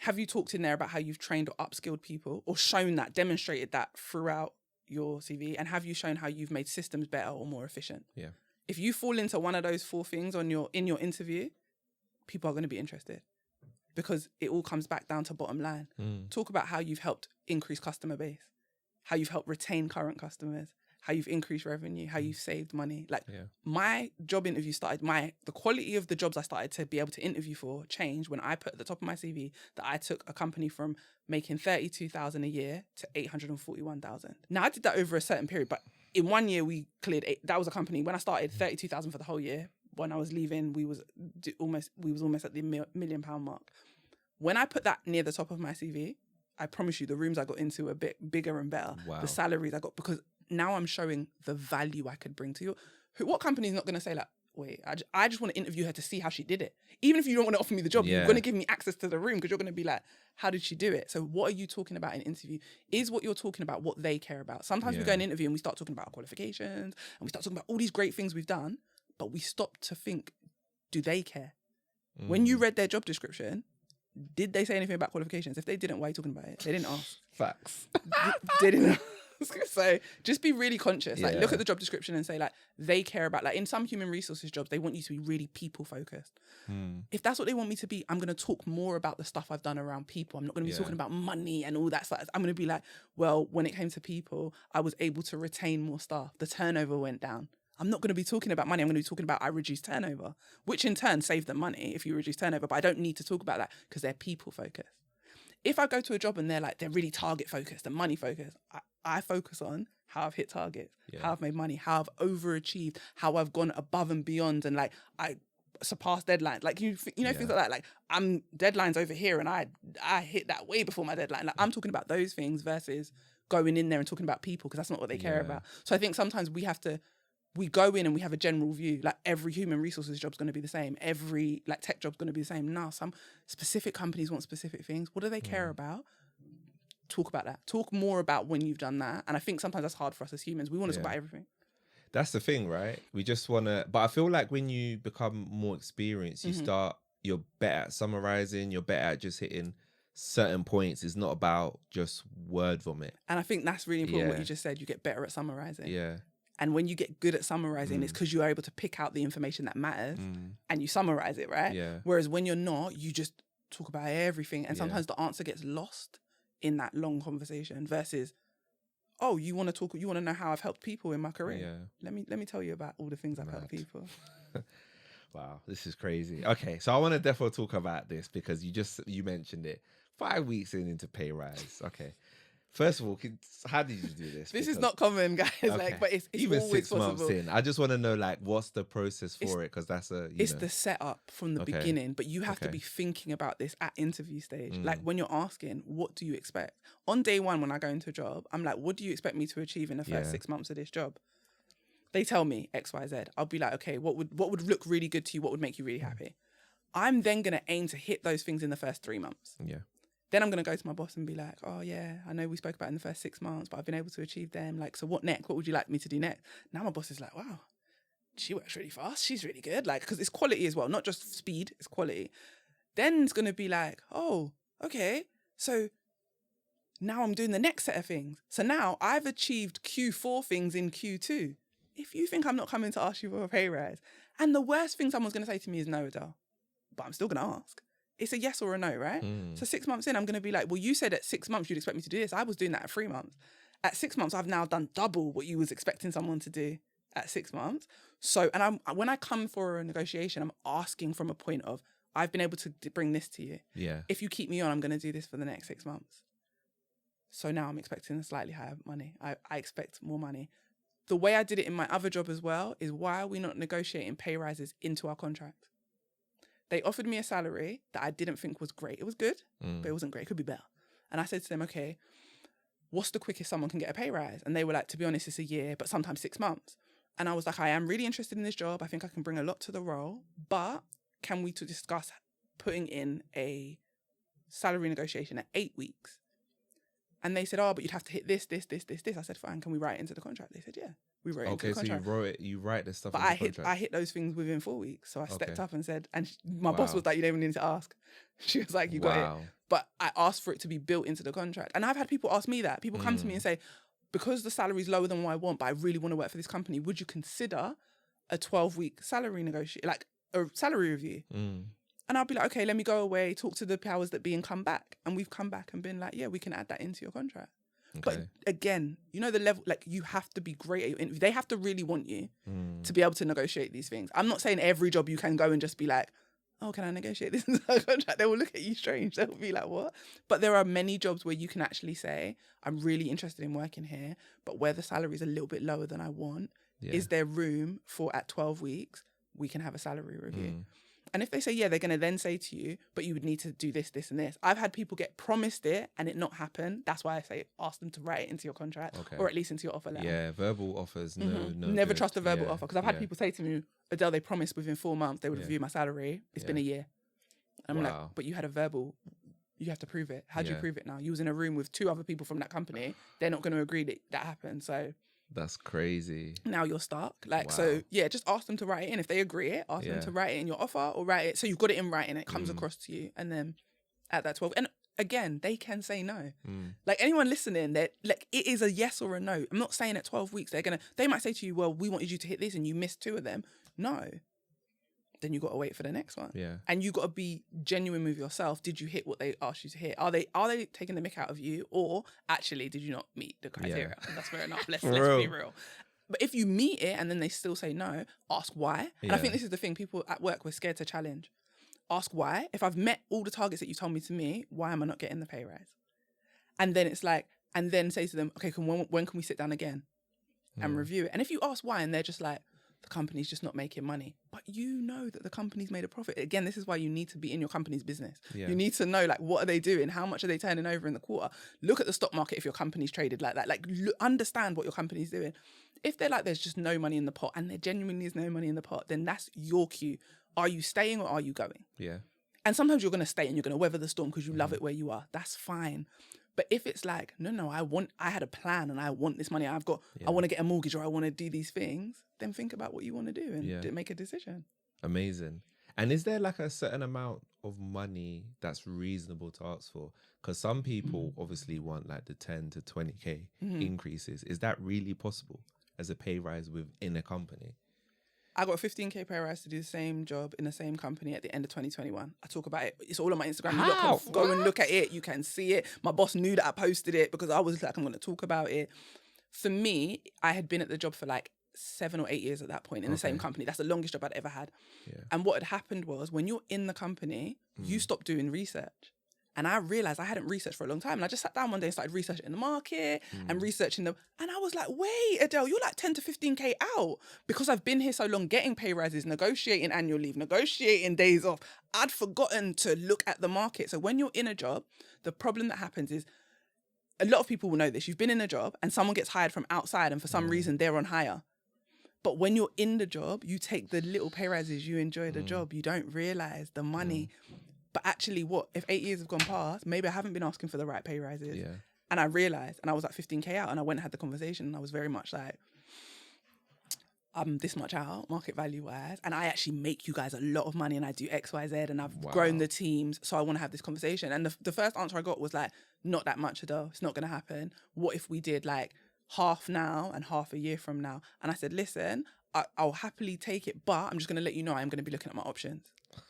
Have you talked in there about how you've trained or upskilled people or shown that, demonstrated that throughout your CV? And have you shown how you've made systems better or more efficient? Yeah. If you fall into one of those 4 things in your interview, people are going to be interested because it all comes back down to bottom line. Talk about how you've helped increase customer base, how you've helped retain current customers, how you've increased revenue, how you've saved money. Like my job interview started, the quality of the jobs I started to be able to interview for changed when I put at the top of my CV that I took a company from making 32,000 a year to 841,000. Now I did that over a certain period, but in 1 year we cleared that was a company when I started 32,000 for the whole year. When I was leaving, we was almost at the £1 million mark. When I put that near the top of my CV, I promise you the rooms I got into were a bit bigger and better. Wow. The salaries I got, because now I'm showing the value I could bring to you. What company is not going to say like, wait, I just want to interview her to see how she did it. Even if you don't want to offer me the job, you're going to give me access to the room because you're going to be like, how did she do it? So what are you talking about in an interview? Is what you're talking about what they care about? Sometimes we go in an interview and we start talking about our qualifications and we start talking about all these great things we've done, but we stop to think, do they care? When you read their job description, did they say anything about qualifications? If they didn't, why are you talking about it? They didn't ask. Facts. They didn't ask. So just be really conscious. Like look at the job description and say like, they care about, like in some human resources jobs, they want you to be really people focused. If that's what they want me to be, I'm going to talk more about the stuff I've done around people. I'm not going to be talking about money and all that stuff. I'm going to be like, well, when it came to people, I was able to retain more staff. The turnover went down. I'm not going to be talking about money. I'm going to be talking about I reduced turnover, which in turn saved them money if you reduce turnover. But I don't need to talk about that because they're people focused. If I go to a job and they're really target focused and money focused, I focus on how I've hit targets, how I've made money, how I've overachieved, how I've gone above and beyond, and like I surpassed deadlines. Like you know things like that. Like I'm deadlines over here and I hit that way before my deadline. Like I'm talking about those things versus going in there and talking about people because that's not what they care about. So I think sometimes we go in and we have a general view, like every human resources job's going to be the same. Every like tech job's going to be the same. No, some specific companies want specific things. What do they care about? Talk about that. Talk more about when you've done that. And I think sometimes that's hard for us as humans. We want to talk about everything. That's the thing, right? We just want to, but I feel like when you become more experienced, you're better at summarizing, you're better at just hitting certain points. It's not about just word vomit. And I think that's really important what you just said. You get better at summarizing. Yeah. And when you get good at summarizing, it's because you are able to pick out the information that matters and you summarize it, right? Yeah. Whereas when you're not, you just talk about everything. And sometimes the answer gets lost in that long conversation versus, oh, you want to know how I've helped people in my career. Yeah. Let me tell you about all the things I've helped people. Wow, this is crazy. Okay, so I want to definitely talk about this because you mentioned it. 5 weeks into pay rise. Okay. First of all, how did you do this? This is not common, guys. Okay. Like, but it's even always 6 possible. months in. I just want to know, like, what's the process for it? Because that's the setup from the beginning. But you have to be thinking about this at interview stage. Like when you're asking, what do you expect? On day one, when I go into a job, I'm like, what do you expect me to achieve in the first 6 months of this job? They tell me X, Y, Z. I'll be like, okay, what would look really good to you? What would make you really happy? I'm then gonna aim to hit those things in the first 3 months. Yeah. Then I'm going to go to my boss and be like, oh yeah, I know we spoke about it in the first 6 months, but I've been able to achieve them. Like, so what next? What would you like me to do next? Now my boss is like, wow, she works really fast. She's really good. Like, because it's quality as well, not just speed, it's quality. Then it's going to be like, oh, okay. So now I'm doing the next set of things. So now I've achieved Q4 things in Q2. If you think I'm not coming to ask you for a pay rise, and the worst thing someone's going to say to me is no, Adele, but I'm still going to ask. It's a yes or a no, right? So 6 months in, I'm going to be like, well, you said at 6 months you'd expect me to do this. I was doing that at 3 months. At 6 months, I've now done double what you was expecting someone to do at 6 months. So, and when I come for a negotiation, I'm asking from a point of, I've been able to bring this to you. Yeah. If you keep me on, I'm going to do this for the next 6 months. So now I'm expecting slightly higher money. I expect more money. The way I did it in my other job as well is, why are we not negotiating pay rises into our contract? They offered me a salary that I didn't think was great. It was good, but it wasn't great. It could be better. And I said to them, okay, what's the quickest someone can get a pay rise? And they were like, to be honest, it's a year, but sometimes 6 months. And I was like, I am really interested in this job. I think I can bring a lot to the role, but can we discuss putting in a salary negotiation at 8 weeks? And they said, oh, but you'd have to hit this. I said, fine, can we write it into the contract? They said, yeah, we wrote it into the contract. Okay, so you write the stuff but in the contract. I hit those things within 4 weeks. So I stepped up and said, and my Wow. boss was like, you don't even need to ask. She was like, you got Wow. it. But I asked for it to be built into the contract. And I've had people ask me that. People come to me and say, because the salary is lower than what I want, but I really want to work for this company, would you consider a 12-week salary negotiation, like a salary review? And I'll be like, okay, let me go away, talk to the powers that be and come back. And we've come back and been like, yeah, we can add that into your contract. Okay. But again, you know the level, like you have to be great at your interview. They have to really want you to be able to negotiate these things. I'm not saying every job you can go and just be like, oh, can I negotiate this into the contract? They will look at you strange. They'll be like, what? But there are many jobs where you can actually say, I'm really interested in working here, but where the salary is a little bit lower than I want, is there room for at 12 weeks, we can have a salary review? And if they say, yeah, they're going to then say to you, but you would need to do this, this, and this. I've had people get promised it and it not happen. That's why I say ask them to write it into your contract or at least into your offer letter. Yeah, verbal offers, no Never good. trust a verbal Yeah, offer. Because I've had people say to me, Adele, they promised within 4 months they would review my salary. It's been a year. I'm like, but you had a verbal. You have to prove it. How do you prove it now? You was in a room with 2 other people from that company. They're not going to agree that that happened. So that's crazy. now you're stuck. Like, so yeah, just ask them to write it in. If they agree it, ask them to write it in your offer or write it. So you've got it in writing. It comes across to you. And then at that 12, and again, they can say no. Like anyone listening, that like it is a yes or a no. I'm not saying at 12 weeks, they might say to you, well, we wanted you to hit this and you missed 2 of them. No. Then you got to wait for the next one. Yeah. And you got to be genuine with yourself. Did you hit what they asked you to hit? Are they taking the mick out of you, or actually did you not meet the criteria? That's fair enough. Let's be real. But if you meet it and then they still say no, ask why. And I think this is the thing, people at work were scared to challenge. Ask why. If I've met all the targets that you told me to meet, why am I not getting the pay rise? And then it's like, and then say to them, okay, when can we sit down again and review it? And if you ask why and they're just like, the company's just not making money, but you know that the company's made a profit. Again, this is why you need to be in your company's business. You need to know, like, what are they doing? How much are they turning over in the quarter? Look at the stock market if your company's traded like that. Like, understand what your company's doing. If they're like, there's just no money in the pot, and there genuinely is no money in the pot, then that's your cue. Are you staying or are you going? Yeah. And sometimes you're going to stay and you're going to weather the storm because you love it where you are. That's fine. But if it's like, no, I had a plan and I want this money, I want to get a mortgage or I want to do these things, then think about what you want to do and make a decision. Amazing. And is there like a certain amount of money that's reasonable to ask for? Because some people obviously want like the 10 to 20K increases. Is that really possible as a pay rise within a company? I got a 15K pay rise to do the same job in the same company at the end of 2021. I talk about it. It's all on my Instagram. You lot can go and look at it. You can see it. My boss knew that I posted it because I was like, I'm going to talk about it. For me, I had been at the job for like 7 or 8 years at that point in the same company. That's the longest job I'd ever had. Yeah. And what had happened was, when you're in the company, you stop doing research. And I realized I hadn't researched for a long time. And I just sat down one day and started researching the market and researching them. And I was like, wait, Adele, you're like 10 to 15K out. Because I've been here so long, getting pay rises, negotiating annual leave, negotiating days off. I'd forgotten to look at the market. So when you're in a job, the problem that happens is, a lot of people will know this. You've been in a job and someone gets hired from outside and for some reason they're on hire. But when you're in the job, you take the little pay rises, you enjoy the job. You don't realize the money. But actually, if 8 years have gone past, maybe I haven't been asking for the right pay rises. Yeah. And I realized, and I was like 15K out, and I went and had the conversation, and I was very much like, I'm this much out, market value wise, and I actually make you guys a lot of money, and I do X, Y, Z, and I've grown the teams, so I want to have this conversation. And the first answer I got was like, not that much, Adele. It's not going to happen. What if we did like half now and half a year from now? And I said, listen, I'll happily take it, but I'm just going to let you know I'm going to be looking at my options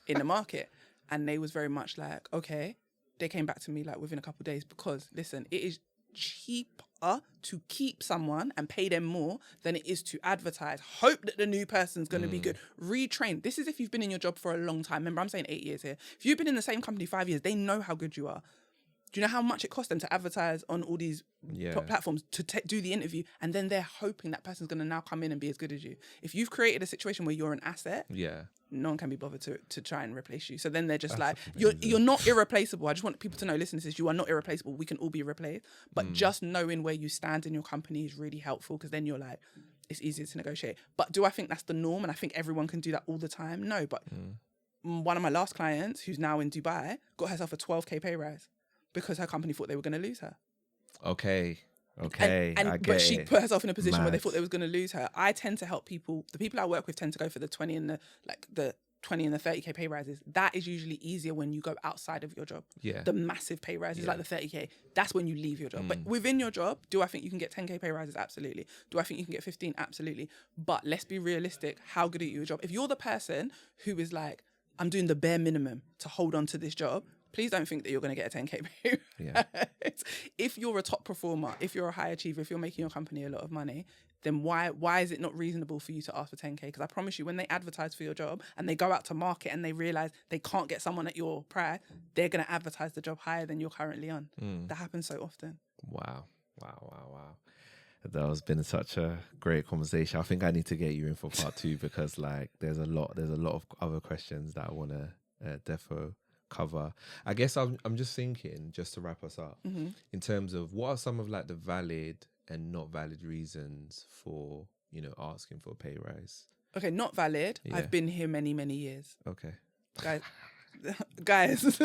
in the market. And they was very much like, okay. They came back to me like within a couple of days because, listen, it is cheaper to keep someone and pay them more than it is to advertise. Hope that the new person's going to be good. Retrain. This is if you've been in your job for a long time. Remember, I'm saying 8 years here. If you've been in the same company 5 years, they know how good you are. Do you know how much it costs them to advertise on all these platforms to do the interview, and then they're hoping that person's going to now come in and be as good as you? If you've created a situation where you're an asset, no one can be bothered to try and replace you. So then they're just like, you're not irreplaceable. I just want people to know, listen to this, you are not irreplaceable. We can all be replaced. But just knowing where you stand in your company is really helpful, because then you're like, it's easier to negotiate. But do I think that's the norm and I think everyone can do that all the time? No, but one of my last clients, who's now in Dubai, got herself a 12k pay rise because her company thought they were going to lose her. Okay. But she put herself in a position where they thought they was going to lose her. I tend to help people. The people I work with tend to go for the 20 and the 20 and the 30k pay rises. That is usually easier when you go outside of your job. Yeah. The massive pay rises like the 30k. That's when you leave your job. But within your job, do I think you can get 10k pay rises? Absolutely. Do I think you can get 15? Absolutely. But let's be realistic. How good are you at your job? If you're the person who is like, I'm doing the bare minimum to hold on to this job, please don't think that you're going to get a 10k pay. Yeah. If you're a top performer, if you're a high achiever, if you're making your company a lot of money, then why is it not reasonable for you to ask for 10k? Because I promise you, when they advertise for your job and they go out to market and they realize they can't get someone at your price, they're going to advertise the job higher than you're currently on. That happens so often. Wow. That has been such a great conversation. I think I need to get you in for part 2 because like there's a lot of other questions that I want to defo cover. I guess I'm just thinking, just to wrap us up, in terms of what are some of like the valid and not valid reasons for, you know, asking for a pay rise? Okay, not valid. Yeah. I've been here many years. Okay. Guys,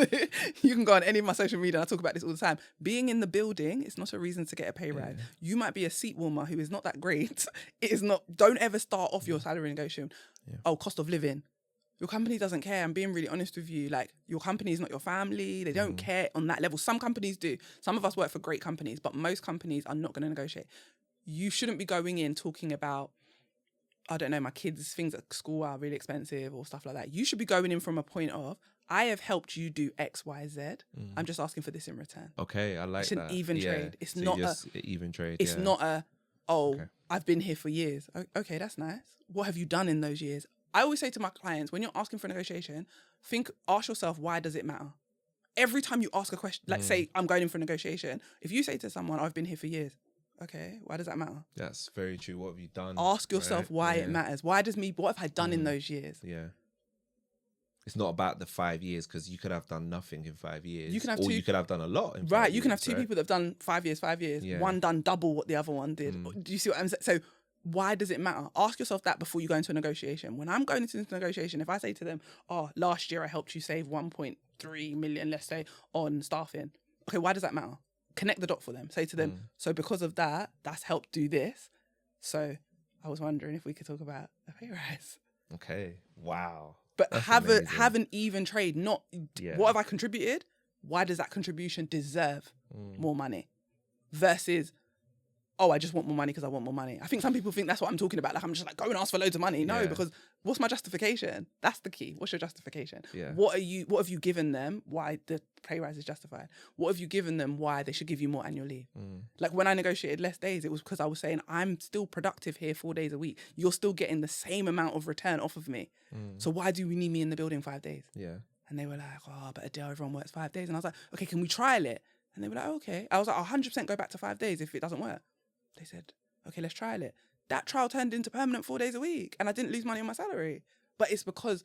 you can go on any of my social media and I talk about this all the time. Being in the building is not a reason to get a pay rise. You might be a seat warmer who is not that great. It is not. Don't ever start off your salary negotiation. Oh, cost of living. Your company doesn't care. I'm being really honest with you. Like, your company is not your family. They don't care on that level. Some companies do. Some of us work for great companies, but most companies are not going to negotiate. You shouldn't be going in talking about, I don't know, my kids' things at school are really expensive or stuff like that. You should be going in from a point of, I have helped you do X, Y, Z. I'm just asking for this in return. Okay, I like that. It's an even trade. It's not even trade. It's not I've been here for years. Okay, that's nice. What have you done in those years? I always say to my clients, when you're asking for a negotiation, ask yourself, why does it matter? Every time you ask a question, like say, I'm going in for a negotiation, if you say to someone, I've been here for years, okay, why does that matter? That's very true. What have you done? Ask yourself why it matters. What have I done in those years? Yeah. It's not about the 5 years, because you could have done nothing in 5 years. You can have you could have done a lot in 5 years. Right, you can have two people that have done 5 years. Yeah. One done double what the other one did. Do you see what I'm saying? So why does it matter? Ask yourself that before you go into a negotiation. When I'm going into this negotiation, if I say to them, oh, last year I helped you save 1.3 million, let's say, on staffing. Okay, why does that matter? Connect the dot for them. Say to them, so because of that, that's helped do this. So I was wondering if we could talk about a pay rise. Okay. Wow. But have an even trade, not what have I contributed? Why does that contribution deserve more money? Versus, oh, I just want more money because I want more money. I think some people think that's what I'm talking about. Like, I'm just like, go and ask for loads of money. No, because what's my justification? That's the key. What's your justification? Yeah. What have you given them why the pay rise is justified? What have you given them why they should give you more annual leave? Like, when I negotiated less days, it was because I was saying, I'm still productive here 4 days a week. You're still getting the same amount of return off of me. So why do we need me in the building 5 days? Yeah. And they were like, oh, but Adele, everyone works 5 days. And I was like, okay, can we trial it? And they were like, okay. I was like, I'll 100% go back to 5 days if it doesn't work. They said, okay, let's trial it. That trial turned into permanent 4 days a week and I didn't lose money on my salary. But it's because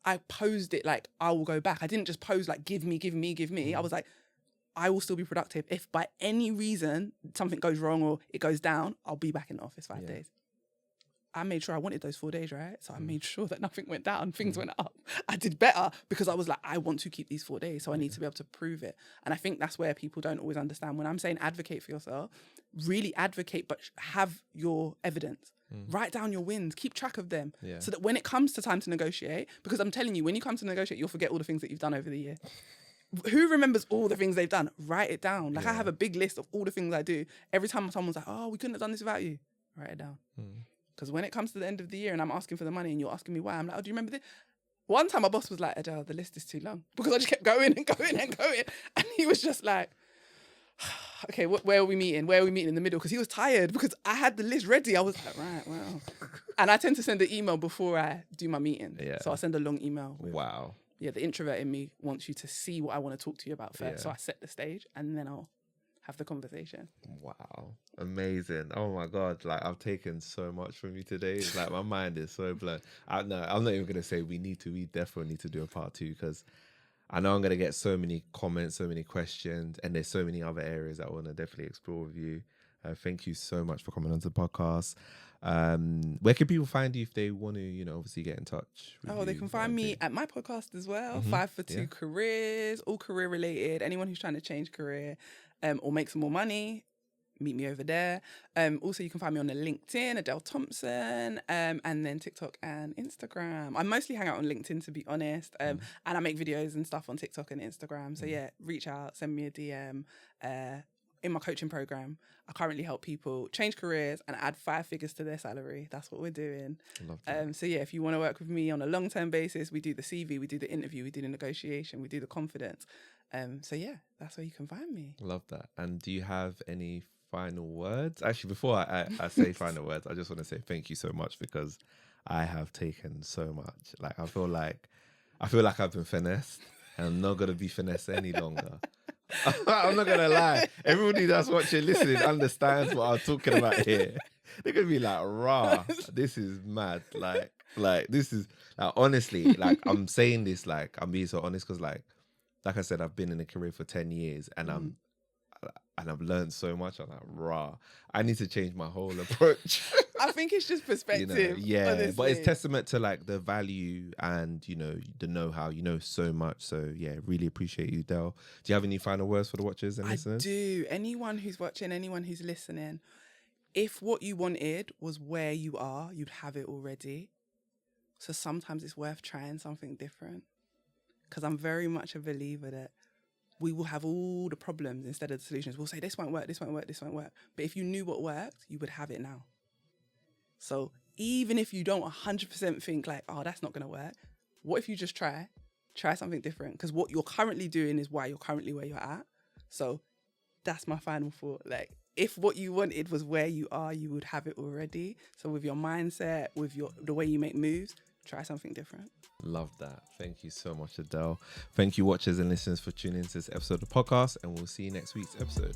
I posed it like, I will go back. I didn't just pose like, give me. I was like, I will still be productive. If by any reason something goes wrong or it goes down, I'll be back in the office 5 days. I made sure I wanted those 4 days, right? So I made sure that nothing went down, things went up. I did better because I was like, I want to keep these 4 days, so I need to be able to prove it. And I think that's where people don't always understand. When I'm saying advocate for yourself, really advocate, but have your evidence. Write down your wins, keep track of them, so that when it comes to time to negotiate, because I'm telling you, when you come to negotiate, you'll forget all the things that you've done over the year. Who remembers all the things they've done? Write it down. Like, I have a big list of all the things I do. Every time someone's like, oh, we couldn't have done this without you, write it down. Because when it comes to the end of the year and I'm asking for the money and you're asking me why, I'm like, oh, do you remember this? One time my boss was like, Adele, the list is too long. Because I just kept going and going and going. And he was just like, okay, where are we meeting? Where are we meeting in the middle? Because he was tired because I had the list ready. I was like, right, wow. And I tend to send an email before I do my meeting. Yeah. So I'll send a long email. yeah, the introvert in me wants you to see what I want to talk to you about first. So Yeah. I set the stage and then I'll have the conversation. Wow, amazing. Oh my God, like I've taken so much from you today. It's like my mind is so blown. I'm not even gonna say we definitely need to do a part 2, because I know I'm gonna get so many comments, so many questions, and there's so many other areas I want to definitely explore with you. Thank you so much for coming onto the podcast. Where can people find you if they want to, obviously get in touch with you? They can find me at my podcast as well, 5 for 2 yeah. Careers, all career related. Anyone who's trying to change career or make some more money, meet me over there. Also, you can find me on the LinkedIn, Adele Thompson, and then TikTok and Instagram. I mostly hang out on LinkedIn, to be honest, and I make videos and stuff on TikTok and Instagram. So yeah, reach out, send me a DM. In my coaching program, I currently help people change careers and add 5 figures to their salary. That's what we're doing. Love that. So yeah, if you want to work with me on a long-term basis, we do the CV, we do the interview, we do the negotiation, we do the confidence. So yeah, that's where you can find me. Love that. And do you have any final words? Actually, before I say final words, I just want to say thank you so much, because I have taken so much. Like I feel like I've been finessed, and I'm not gonna be finessed any longer. I'm not gonna lie. Everybody that's watching, listening, understands what I'm talking about here. They're gonna be like, "Rah, this is mad." Like this is honestly, like I'm saying this, like I'm being so honest, because like I said, I've been in a career for 10 years, and I've learned so much. I'm like, rah, I need to change my whole approach. I think it's just perspective. Yeah, honestly. but it's testament to like the value and the know-how. So much. So yeah, really appreciate you, Del. Do you have any final words for the watchers and listeners? I do. Anyone who's watching, anyone who's listening, if what you wanted was where you are, you'd have it already. So sometimes it's worth trying something different, because I'm very much a believer that we will have all the problems instead of the solutions. We'll say, this won't work, this won't work, this won't work. But if you knew what worked, you would have it now. So even if you don't 100% think like, oh, that's not going to work, what if you just try something different? Because what you're currently doing is why you're currently where you're at. So that's my final thought. Like, if what you wanted was where you are, you would have it already. So with your mindset, with the way you make moves, try something different. Love that. Thank you so much, Adele. Thank you, watchers and listeners, for tuning into this episode of the podcast, and we'll see you next week's episode.